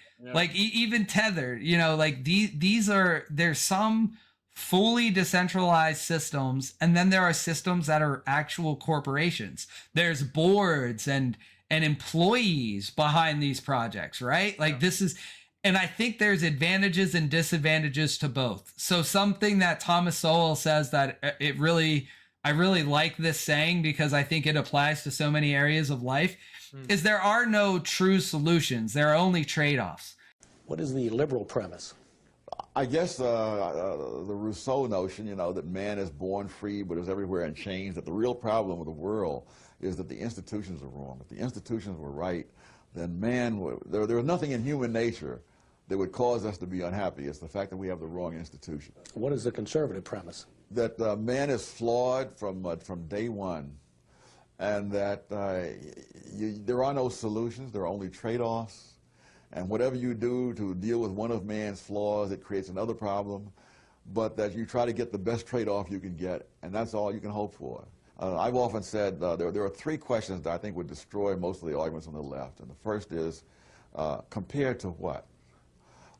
even Tether, you know, like there's some fully decentralized systems, and then there are systems that are actual corporations. There's boards and employees behind these projects, right? Like this is, and I think there's advantages and disadvantages to both. So something that Thomas Sowell says that I really like this saying because I think it applies to so many areas of life, is there are no true solutions. There are only trade-offs. What is the liberal premise? I guess the Rousseau notion, you know, that man is born free but is everywhere in chains, that the real problem with the world is that the institutions are wrong. If the institutions were right, then there was nothing in human nature that would cause us to be unhappy. It's the fact that we have the wrong institution. What is the conservative premise? That man is flawed from day one, and that there are no solutions, there are only trade-offs. And whatever you do to deal with one of man's flaws, it creates another problem, but that you try to get the best trade-off you can get, and that's all you can hope for. I've often said there are three questions that I think would destroy most of the arguments on the left. And the first is, compared to what?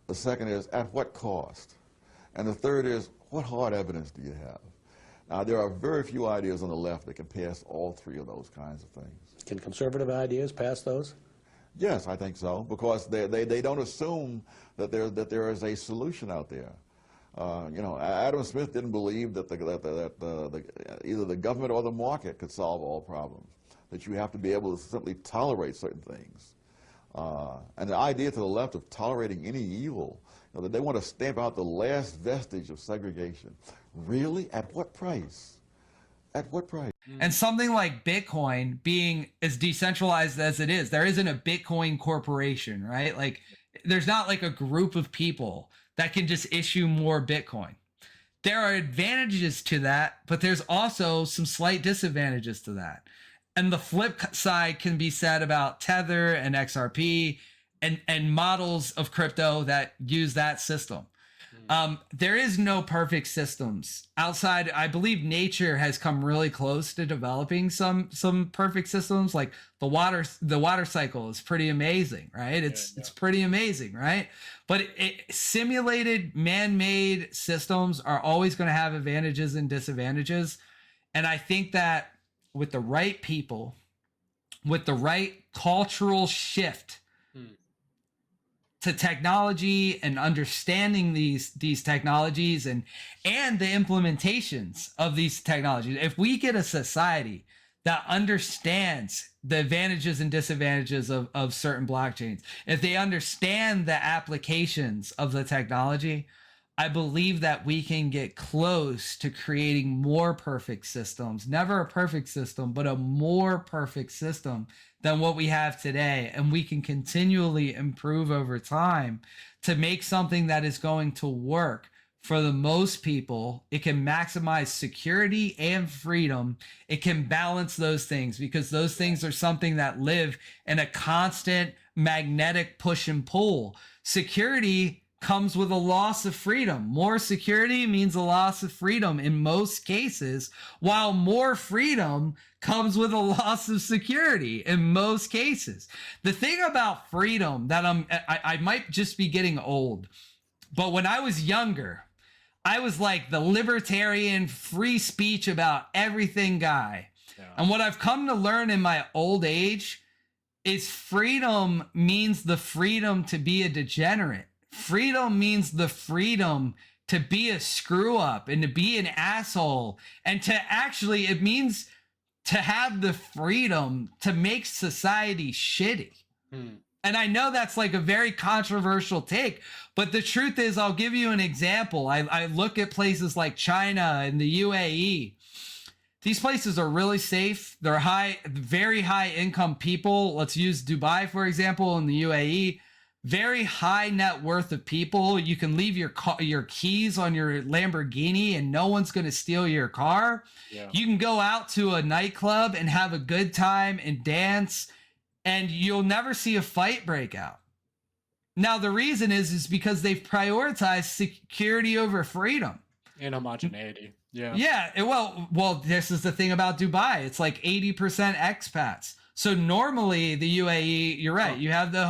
The second is, at what cost? And the third is, what hard evidence do you have? Now, there are very few ideas on the left that can pass all three of those kinds of things. Can conservative ideas pass those? Yes, I think so, because they don't assume that there is a solution out there. You know, Adam Smith didn't believe that either the government or the market could solve all problems, that you have to be able to simply tolerate certain things. And the idea to the left of tolerating any evil, you know, that they want to stamp out the last vestige of segregation. Really? At what price? At what price? And something like Bitcoin being as decentralized as it is, there isn't a Bitcoin corporation, right? Like there's not like a group of people that can just issue more Bitcoin. There are advantages to that, but there's also some slight disadvantages to that. And the flip side can be said about Tether and XRP and models of crypto that use that system. There is no perfect systems outside. I believe nature has come really close to developing some perfect systems. Like the water cycle is pretty amazing, right? It's pretty amazing, right? But simulated man-made systems are always going to have advantages and disadvantages. And I think that with the right people, with the right cultural shift to technology and understanding these technologies and the implementations of these technologies, if we get a society that understands the advantages and disadvantages of certain blockchains, if they understand the applications of the technology, I believe that we can get close to creating more perfect systems. Never a perfect system, but a more perfect system than what we have today. And we can continually improve over time to make something that is going to work for the most people. It can maximize security and freedom. It can balance those things because those things are something that live in a constant magnetic push and pull. Security comes with a loss of freedom. More security means a loss of freedom in most cases, while more freedom comes with a loss of security in most cases. The thing about freedom that I might just be getting old, but when I was younger, I was like the libertarian free speech about everything guy. Yeah. And what I've come to learn in my old age is freedom means the freedom to be a degenerate. Freedom means the freedom to be a screw up and to be an asshole, and to actually, it means to have the freedom to make society shitty. And I know that's like a very controversial take, but the truth is, I'll give you an example. I look at places like China and the UAE. These places are really safe. They're very high income people. Let's use Dubai, for example, in the UAE. Very high net worth of people. You can leave your keys on your Lamborghini and no one's going to steal your car. Yeah. You can go out to a nightclub and have a good time and dance, and you'll never see a fight break out. Now, the reason is because they've prioritized security over freedom. And homogeneity. Yeah. Yeah. Well, this is the thing about Dubai. It's like 80% expats. So normally the UAE, you're right. You have the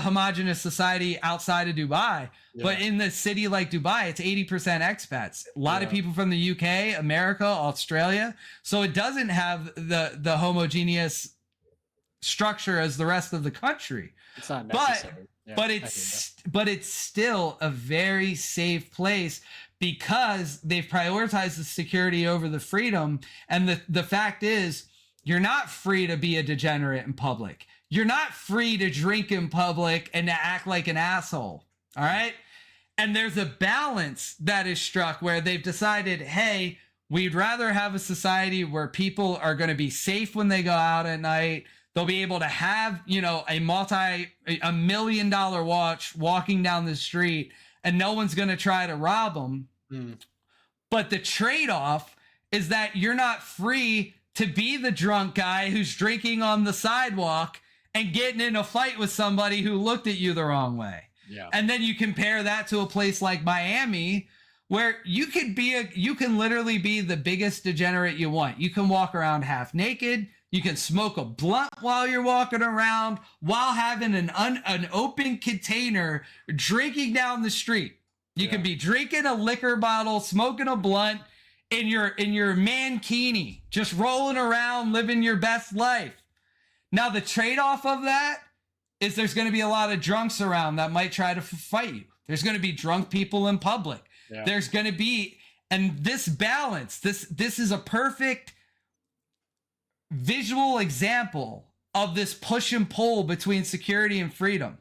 homogenous society outside of Dubai, but in the city like Dubai, it's 80% expats. A lot of people from the UK, America, Australia. So it doesn't have the homogeneous structure as the rest of the country. It's not necessary. But it's still a very safe place because they've prioritized the security over the freedom. And the fact is, you're not free to be a degenerate in public. You're not free to drink in public and to act like an asshole. All right. And there's a balance that is struck where they've decided, hey, we'd rather have a society where people are going to be safe when they go out at night. They'll be able to have, a $1 million watch walking down the street and no one's going to try to rob them. But the trade-off is that you're not free to be the drunk guy who's drinking on the sidewalk and getting in a fight with somebody who looked at you the wrong way. Yeah. And then you compare that to a place like Miami, where you can literally be the biggest degenerate you want. You can walk around half naked. You can smoke a blunt while you're walking around, while having an open container, drinking down the street. You can be drinking a liquor bottle, smoking a blunt in your mankini, just rolling around, living your best life. Now, the trade-off of that is there's going to be a lot of drunks around that might try to fight you. There's going to be drunk people in public. Yeah. There's going to be, and this balance, this is a perfect visual example of this push and pull between security and freedom.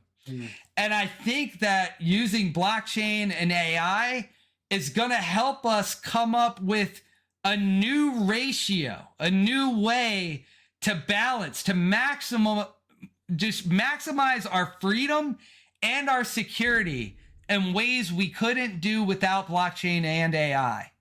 And I think that using blockchain and AI is going to help us come up with a new ratio, a new way to balance, to maximize our freedom and our security in ways we couldn't do without blockchain and AI.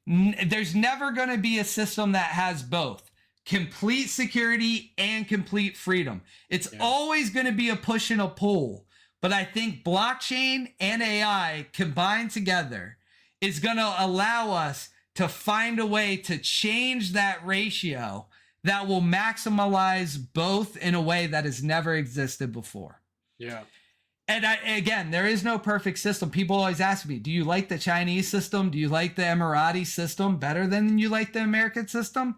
There's never going to be a system that has both complete security and complete freedom. It's always going to be a push and a pull. But I think blockchain and AI combined together is going to allow us to find a way to change that ratio that will maximize both in a way that has never existed before. Yeah. And again, there is no perfect system. People always ask me, do you like the Chinese system? Do you like the Emirati system better than you like the American system?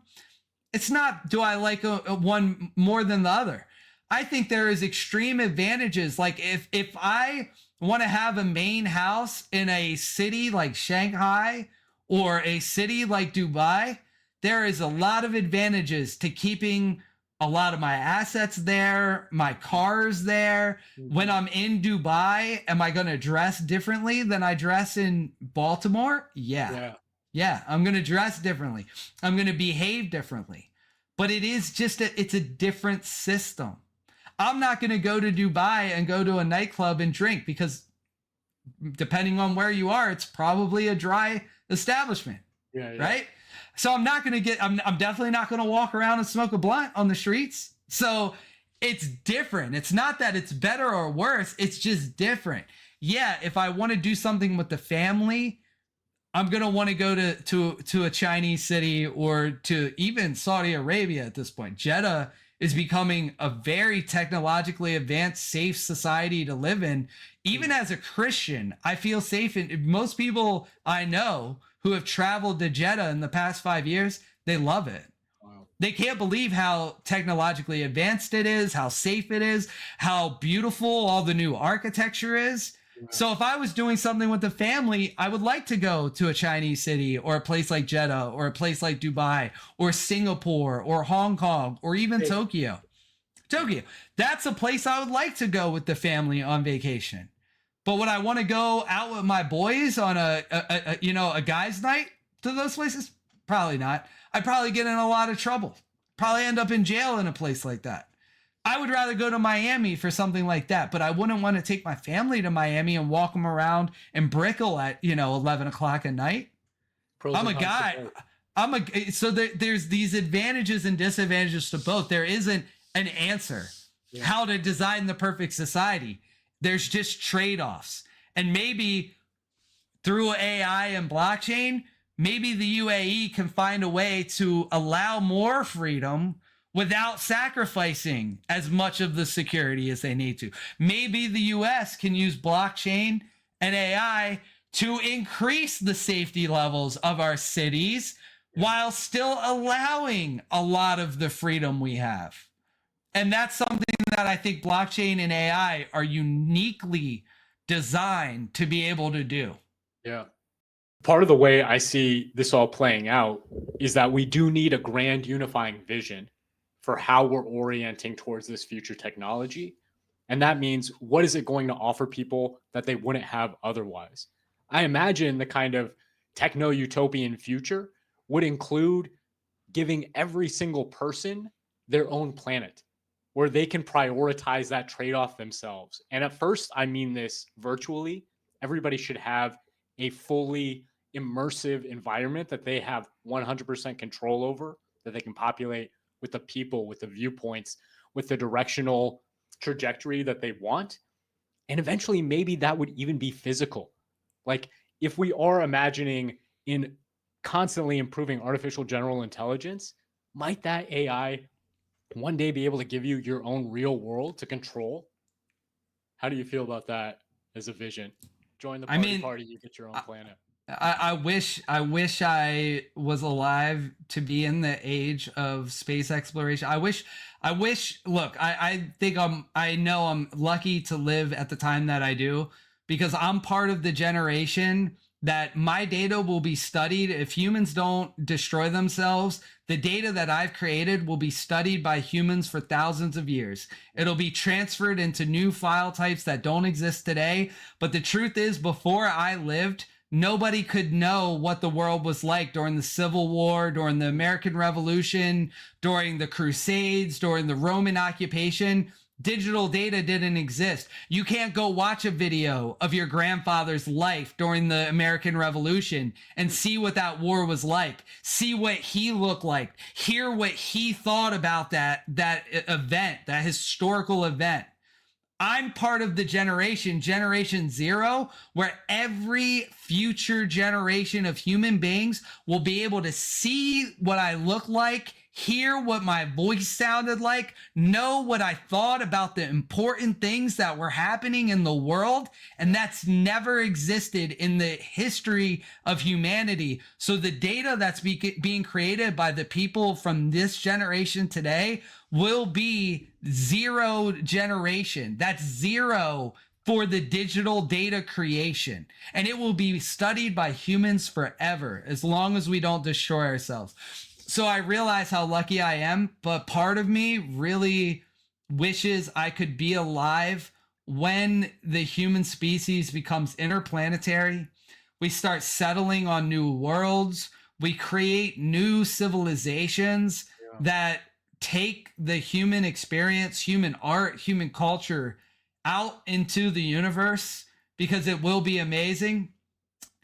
It's not, do I like one more than the other? I think there is extreme advantages. Like if I want to have a main house in a city like Shanghai or a city like Dubai, there is a lot of advantages to keeping a lot of my assets there, my cars there. When I'm in Dubai, am I going to dress differently than I dress in Baltimore? Yeah, I'm going to dress differently. I'm going to behave differently. But it is just it's a different system. I'm not going to go to Dubai and go to a nightclub and drink because depending on where you are, it's probably a dry establishment, right? So I'm not going to I'm definitely not going to walk around and smoke a blunt on the streets. So It's different. It's not that it's better or worse. It's just different. Yeah, if I want to do something with the family, I'm gonna want to go to a Chinese city or to even Saudi Arabia at this point. Jeddah is becoming a very technologically advanced, safe society to live in. Even as a Christian, I feel safe. And most people I know who have traveled to Jeddah in the past 5 years, they love it. Wow. They can't believe how technologically advanced it is, how safe it is, how beautiful all the new architecture is. So if I was doing something with the family, I would like to go to a Chinese city or a place like Jeddah or a place like Dubai or Singapore or Hong Kong or even Tokyo. That's a place I would like to go with the family on vacation. But would I want to go out with my boys on a guy's night to those places? Probably not. I'd probably get in a lot of trouble. Probably end up in jail in a place like that. I would rather go to Miami for something like that, but I wouldn't want to take my family to Miami and walk them around and brickle at 11 o'clock at night. I'm a guy. There's these advantages and disadvantages to both. There isn't an answer how to design the perfect society. There's just trade-offs, and maybe through AI and blockchain, maybe the UAE can find a way to allow more freedom without sacrificing as much of the security as they need to. Maybe the US can use blockchain and AI to increase the safety levels of our cities while still allowing a lot of the freedom we have. And that's something that I think blockchain and AI are uniquely designed to be able to do. Yeah. Part of the way I see this all playing out is that we do need a grand unifying vision for how we're orienting towards this future technology. And that means, what is it going to offer people that they wouldn't have otherwise? I imagine the kind of techno-utopian future would include giving every single person their own planet, where they can prioritize that trade-off themselves. And at first, I mean this virtually. Everybody should have a fully immersive environment that they have 100% control over, that they can populate with the people, with the viewpoints, with the directional trajectory that they want. And eventually, maybe that would even be physical. Like, if we are imagining in constantly improving artificial general intelligence, might that AI one day be able to give you your own real world to control? How do you feel about that as a vision? Join the party, you get your own planet. I wish I was alive to be in the age of space exploration. I wish, look, I think I know I'm lucky to live at the time that I do, because I'm part of the generation that my data will be studied. If humans don't destroy themselves, the data that I've created will be studied by humans for thousands of years. It'll be transferred into new file types that don't exist today. But the truth is, before I lived, nobody could know what the world was like during the Civil War, during the American Revolution, during the Crusades, during the Roman occupation. Digital data didn't exist. You can't go watch a video of your grandfather's life during the American Revolution and see what that war was like, see what he looked like, hear what he thought about that event, that historical event. I'm part of the generation zero, where every future generation of human beings will be able to see what I look like, hear what my voice sounded like, know what I thought about the important things that were happening in the world. And that's never existed in the history of humanity. So the data that's being created by the people from this generation today will be zero generation. That's zero for the digital data creation. And it will be studied by humans forever, as long as we don't destroy ourselves. So I realize how lucky I am, but part of me really wishes I could be alive when the human species becomes interplanetary. We start settling on new worlds. We create new civilizations that take the human experience, human art, human culture out into the universe, because it will be amazing.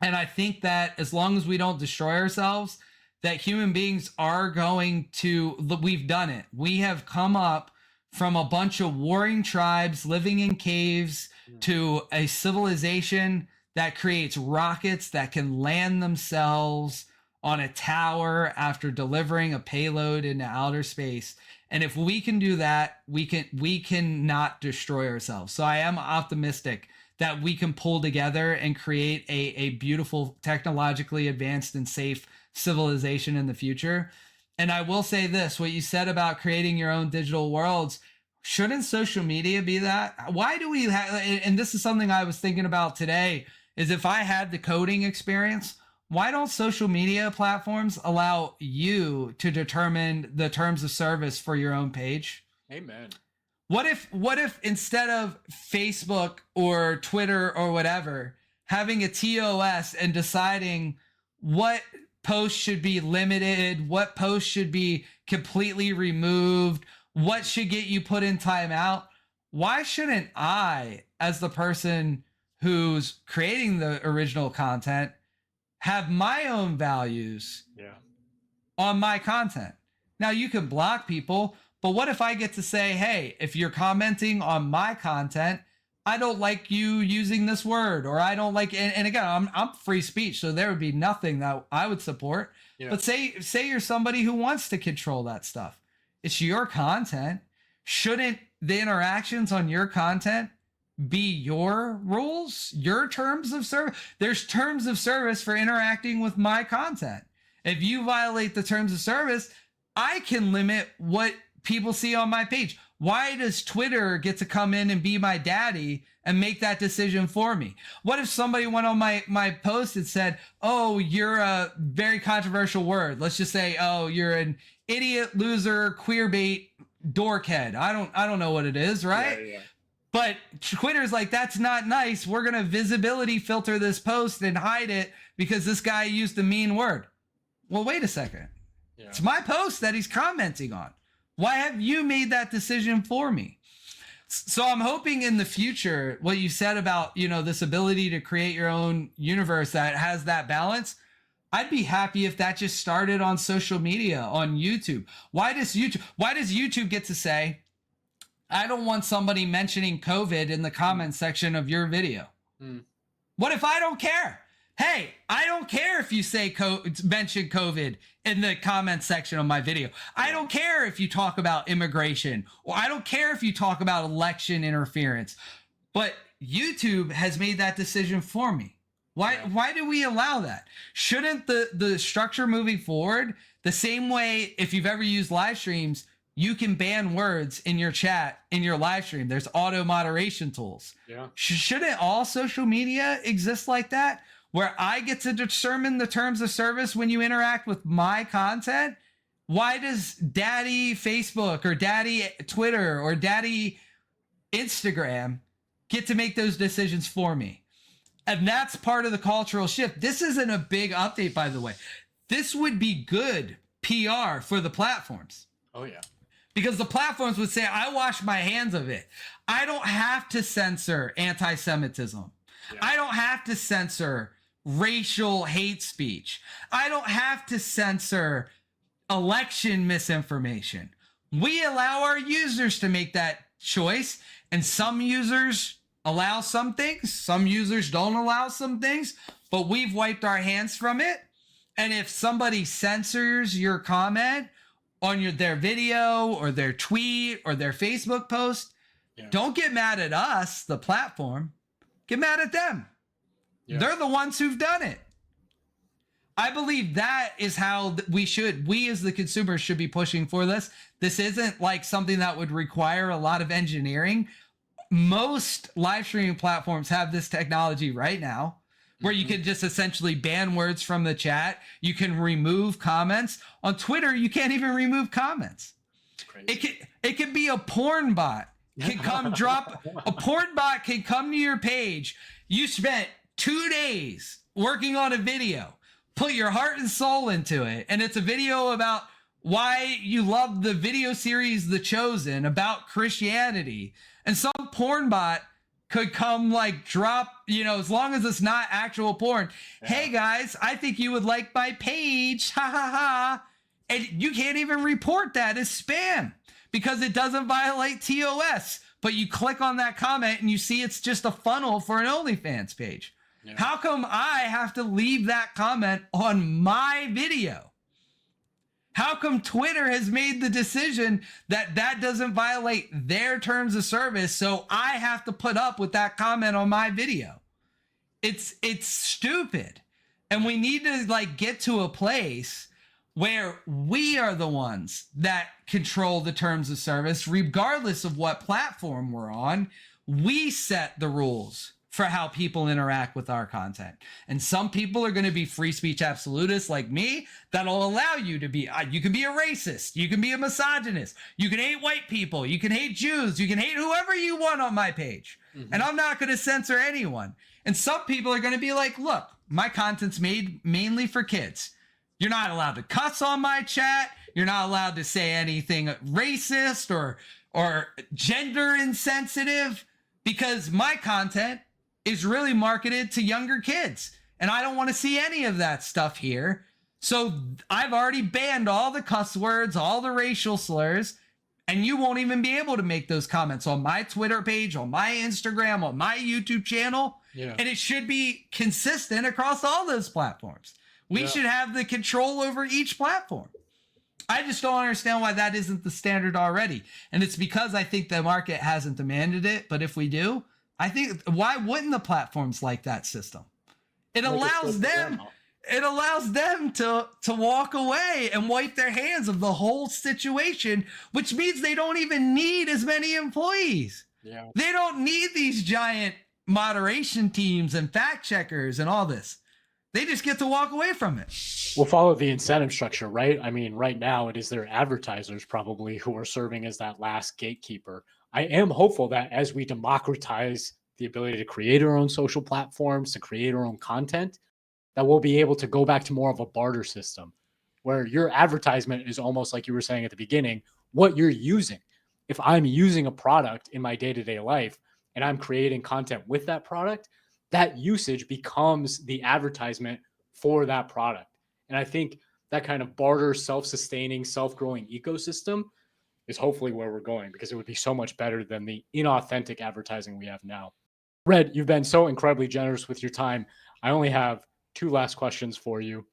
And I think that as long as we don't destroy ourselves, that human beings are going to, we've done it. We have come up from a bunch of warring tribes living in caves to a civilization that creates rockets that can land themselves on a tower after delivering a payload into outer space. And if we can do that, we can not destroy ourselves. So I am optimistic that we can pull together and create a beautiful, technologically advanced and safe civilization in the future. And I will say this, what you said about creating your own digital worlds, shouldn't social media be that? Why do we have, and this is something I was thinking about today, is if I had the coding experience, why don't social media platforms allow you to determine the terms of service for your own page? Amen. What if instead of Facebook or Twitter or whatever, having a TOS and deciding what posts should be limited, what posts should be completely removed, what should get you put in timeout? Why shouldn't I, as the person who's creating the original content, have my own values on my content? Now, you can block people, but what if I get to say, hey, if you're commenting on my content, I don't like you using this word, or I don't like, and again, I'm free speech, so there would be nothing that I would support. Yeah. But say you're somebody who wants to control that stuff. It's your content. Shouldn't the interactions on your content be your rules, your terms of service? There's terms of service for interacting with my content. If you violate the terms of service, I can limit what people see on my page. Why does Twitter get to come in and be my daddy and make that decision for me? What if somebody went on my post and said, oh, you're a very controversial word. Let's just say, oh, you're an idiot, loser, queerbait, dorkhead. I don't know what it is, right? Yeah. But Twitter's like, that's not nice. We're going to visibility filter this post and hide it because this guy used a mean word. Well, wait a second. Yeah. It's my post that he's commenting on. Why have you made that decision for me? So I'm hoping in the future, what you said about, this ability to create your own universe that has that balance, I'd be happy if that just started on social media, on YouTube. Why does YouTube get to say, I don't want somebody mentioning COVID in the comment section of your video? What if I don't care? Hey, I don't care if you say mention COVID in the comment section of my video. I don't care if you talk about immigration, or I don't care if you talk about election interference. But YouTube has made that decision for me. Why do we allow that? Shouldn't the structure moving forward, the same way if you've ever used live streams, you can ban words in your chat, in your live stream. There's auto moderation tools. Yeah. Shouldn't all social media exist like that, where I get to determine the terms of service when you interact with my content? Why does daddy Facebook or daddy Twitter or daddy Instagram get to make those decisions for me? And that's part of the cultural shift. This isn't a big update, by the way. This would be good PR for the platforms. Oh, yeah. Because the platforms would say, I wash my hands of it. I don't have to censor anti-Semitism. Yeah. I don't have to censor racial hate speech. I don't have to censor election misinformation. We allow our users to make that choice, and some users allow some things, some users don't allow some things, but we've wiped our hands from it. And if somebody censors your comment on their video or their tweet or their Facebook post, don't get mad at us, the platform. Get mad at them. Yeah. They're the ones who've done it. I believe that is how we as the consumers should be pushing for this. This isn't like something that would require a lot of engineering. Most live streaming platforms have this technology right now, where you can just essentially ban words from the chat. You can remove comments. On Twitter, you can't even remove comments. It can be a porn bot. Can come drop a porn bot can come to your page. You spent 2 days working on a video, put your heart and soul into it, and it's a video about why you love the video series The Chosen, about Christianity, and some porn bot could come drop, as long as it's not actual porn. Yeah. Hey guys, I think you would like my page. Ha ha ha. And you can't even report that as spam because it doesn't violate TOS. But you click on that comment and you see it's just a funnel for an OnlyFans page. Yeah. How come I have to leave that comment on my video? How come Twitter has made the decision that that doesn't violate their terms of service, so I have to put up with that comment on my video? It's stupid. And we need to like get to a place where we are the ones that control the terms of service, regardless of what platform we're on. We set the rules for how people interact with our content. And some people are going to be free speech absolutists like me that'll allow you to be, you can be a racist, you can be a misogynist, you can hate white people, you can hate Jews, you can hate whoever you want on my page. And I'm not going to censor anyone. And some people are going to be like, look, my content's made mainly for kids. You're not allowed to cuss on my chat. You're not allowed to say anything racist or gender insensitive, because my content is really marketed to younger kids. And I don't want to see any of that stuff here. So I've already banned all the cuss words, all the racial slurs, and you won't even be able to make those comments on my Twitter page, on my Instagram, on my YouTube channel. Yeah. And it should be consistent across all those platforms. We should have the control over each platform. I just don't understand why that isn't the standard already. And it's because I think the market hasn't demanded it. But if we do, I think, why wouldn't the platforms like that system? It allows them to walk away and wipe their hands of the whole situation, which means they don't even need as many employees. Yeah. They don't need these giant moderation teams and fact checkers and all this. They just get to walk away from it. We'll follow the incentive structure, right? I mean, right now it is their advertisers probably who are serving as that last gatekeeper. I am hopeful that as we democratize the ability to create our own social platforms, to create our own content, that we'll be able to go back to more of a barter system where your advertisement is almost like you were saying at the beginning, what you're using. If I'm using a product in my day-to-day life and I'm creating content with that product, that usage becomes the advertisement for that product. And I think that kind of barter, self-sustaining, self-growing ecosystem is hopefully where we're going, because it would be so much better than the inauthentic advertising we have now. Red, you've been so incredibly generous with your time. I only have 2 last questions for you.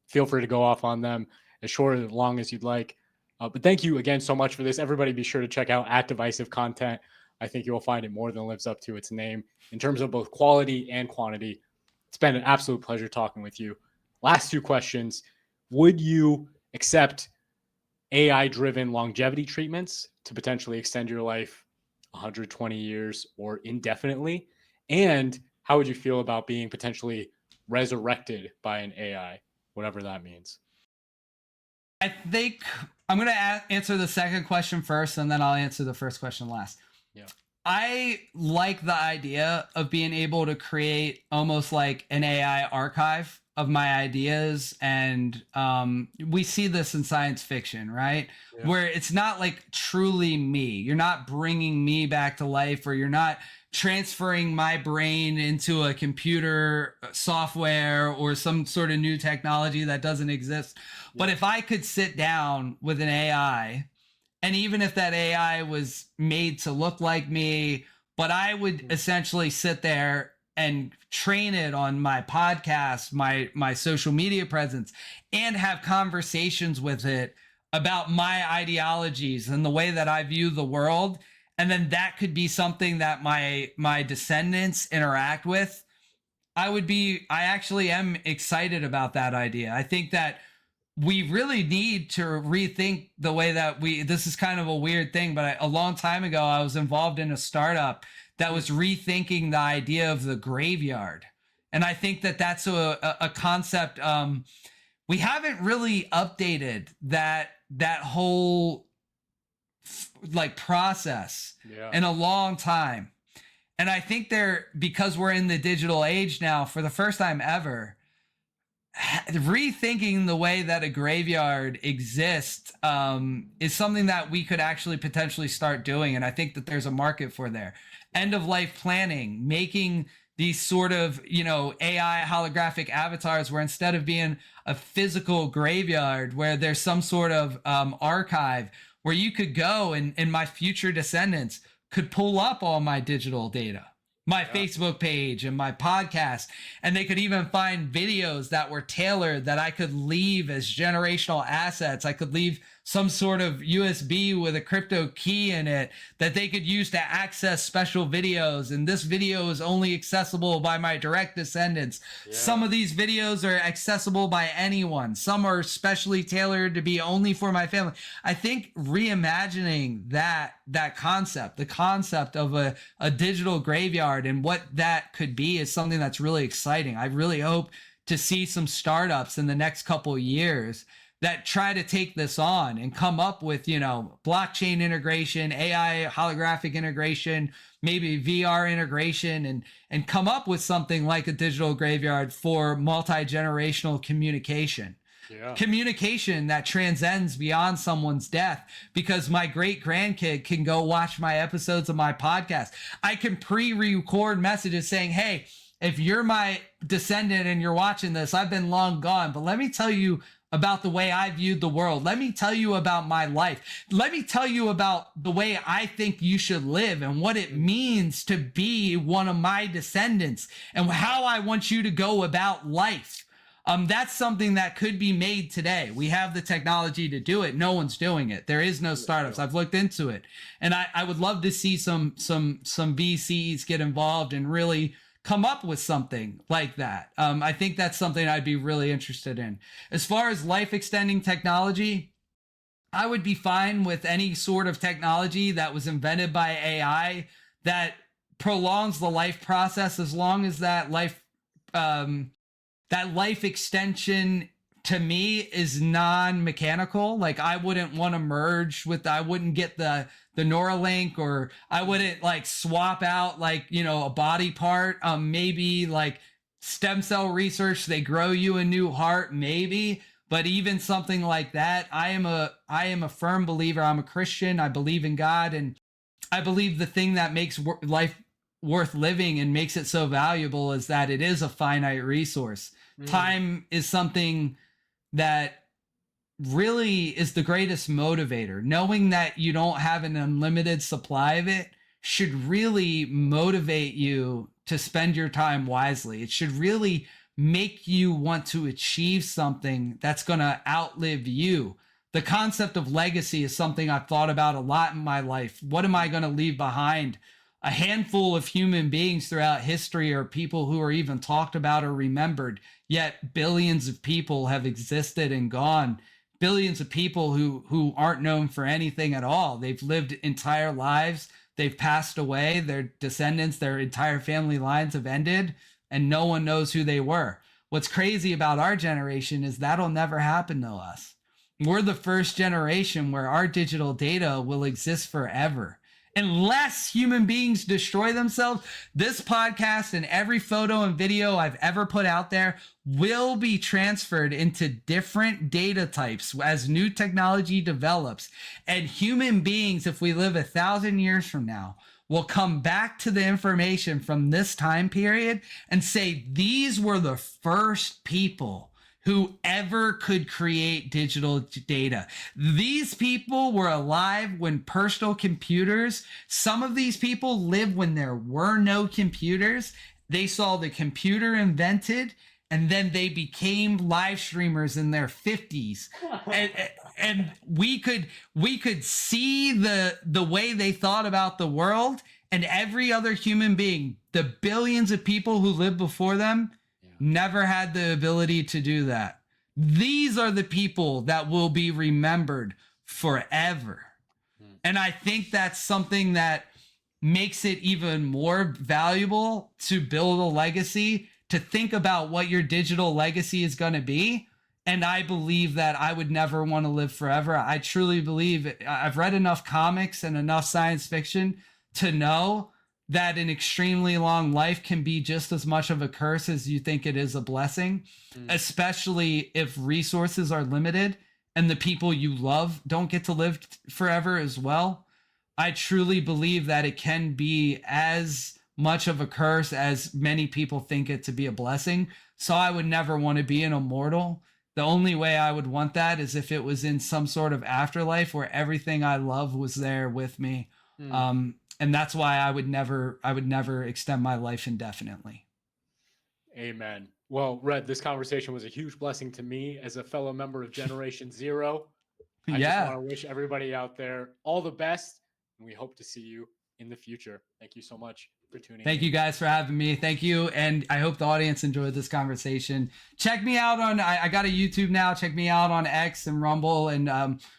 Feel free to go off on them as short or as long as you'd like. But thank you again so much for this. Everybody be sure to check out @Divisive Content. I think you'll find it more than lives up to its name in terms of both quality and quantity. It's been an absolute pleasure talking with you. Last 2 questions. Would you accept AI-driven longevity treatments to potentially extend your life 120 years or indefinitely? And how would you feel about being potentially resurrected by an AI, whatever that means? I think I'm going to answer the second question first, and then I'll answer the first question last. Yeah. I like the idea of being able to create almost like an AI archive of my ideas. And we see this in science fiction, right? Yeah. Where it's not like truly me. You're not bringing me back to life, or you're not transferring my brain into a computer software or some sort of new technology that doesn't exist. Yeah. But if I could sit down with an AI, and even if that AI was made to look like me, but I would essentially sit there and train it on my podcast, my social media presence, and have conversations with it about my ideologies and the way that I view the world. And then that could be something that my descendants interact with. I actually am excited about that idea. I think that we really need to rethink the way that this is kind of a weird thing, but a long time ago, I was involved in a startup that was rethinking the idea of the graveyard. And I think that that's a concept. We haven't really updated that whole process in a long time. And I think because we're in the digital age now, for the first time ever, rethinking the way that a graveyard exists is something that we could actually potentially start doing. And I think that there's a market for there. End of life planning, making these sort of, AI holographic avatars where instead of being a physical graveyard where there's some sort of archive, where you could go and my future descendants could pull up all my digital data, my Facebook page and my podcast, and they could even find videos that were tailored that I could leave as generational assets. I could leave some sort of USB with a crypto key in it that they could use to access special videos. And this video is only accessible by my direct descendants. Yeah. Some of these videos are accessible by anyone. Some are specially tailored to be only for my family. I think reimagining that concept, the concept of a digital graveyard and what that could be is something that's really exciting. I really hope to see some startups in the next couple of years that try to take this on and come up with, blockchain integration, AI holographic integration, maybe VR integration, and come up with something like a digital graveyard for multi-generational communication. Yeah. Communication that transcends beyond someone's death, because my great grandkid can go watch my episodes of my podcast. I can pre-record messages saying, hey, if you're my descendant and you're watching this, I've been long gone, but let me tell you about the way I viewed the world. Let me tell you about my life. Let me tell you about the way I think you should live and what it means to be one of my descendants and how I want you to go about life. That's something that could be made today. We have the technology to do it. No one's doing it. There is no startups. I've looked into it, and I would love to see some VCs get involved and really come up with something like that. I think that's something I'd be really interested in. As far as life extending technology, I would be fine with any sort of technology that was invented by AI that prolongs the life process, as long as that life extension to me is non-mechanical. Like, I wouldn't want to merge with, I wouldn't get the Neuralink, or I wouldn't like swap out a body part. Maybe like stem cell research, they grow you a new heart, maybe. But even something like that, I am a firm believer. I'm a Christian. I believe in God, and I believe the thing that makes life worth living and makes it so valuable is that it is a finite resource. Time is something that really is the greatest motivator. Knowing that you don't have an unlimited supply of it should really motivate you to spend your time wisely. It should really make you want to achieve something that's going to outlive you. The concept of legacy is something I've thought about a lot in my life. What am I going to leave behind? A handful of human beings throughout history are people who are even talked about or remembered, yet billions of people have existed and gone. Billions of people who aren't known for anything at all. They've lived entire lives. They've passed away. Their descendants, their entire family lines have ended, and no one knows who they were. What's crazy about our generation is that'll never happen to us. We're the first generation where our digital data will exist forever. Unless human beings destroy themselves, this podcast and every photo and video I've ever put out there will be transferred into different data types as new technology develops. And human beings, if we live 1,000 years from now, will come back to the information from this time period and say, these were the first people who ever could create digital data. These people were alive when personal computers, some of these people lived when there were no computers. They saw the computer invented, and then they became live streamers in their 50s. And we could see the way they thought about the world, and every other human being, the billions of people who lived before them, never had the ability to do that. These are the people that will be remembered forever. And I think that's something that makes it even more valuable to build a legacy, to think about what your digital legacy is going to be. And I believe that I would never want to live forever. I truly believe I've read enough comics and enough science fiction to know that an extremely long life can be just as much of a curse as you think it is a blessing, especially if resources are limited and the people you love don't get to live forever as well. I truly believe that it can be as much of a curse as many people think it to be a blessing. So I would never want to be an immortal. The only way I would want that is if it was in some sort of afterlife where everything I love was there with me. And that's why I would never extend my life indefinitely. Amen. Well, Red, this conversation was a huge blessing to me as a fellow member of Generation Zero. I just want to wish everybody out there all the best, and we hope to see you in the future. Thank you so much for tuning in. Thank you guys for having me. Thank you. And I hope the audience enjoyed this conversation. Check me out on, I got a YouTube now. Check me out on X and Rumble. And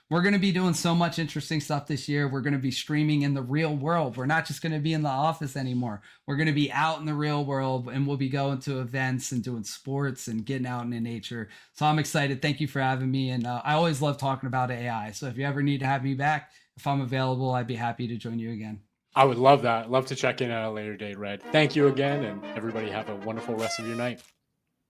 we're going to be doing so much interesting stuff this year. We're going to be streaming in the real world. We're not just going to be in the office anymore. We're going to be out in the real world, and we'll be going to events and doing sports and getting out in the nature. So I'm excited. Thank you for having me. And I always love talking about AI. So if you ever need to have me back, if I'm available, I'd be happy to join you again. I would love that. Love to check in at a later date, Red. Thank you again, and everybody have a wonderful rest of your night.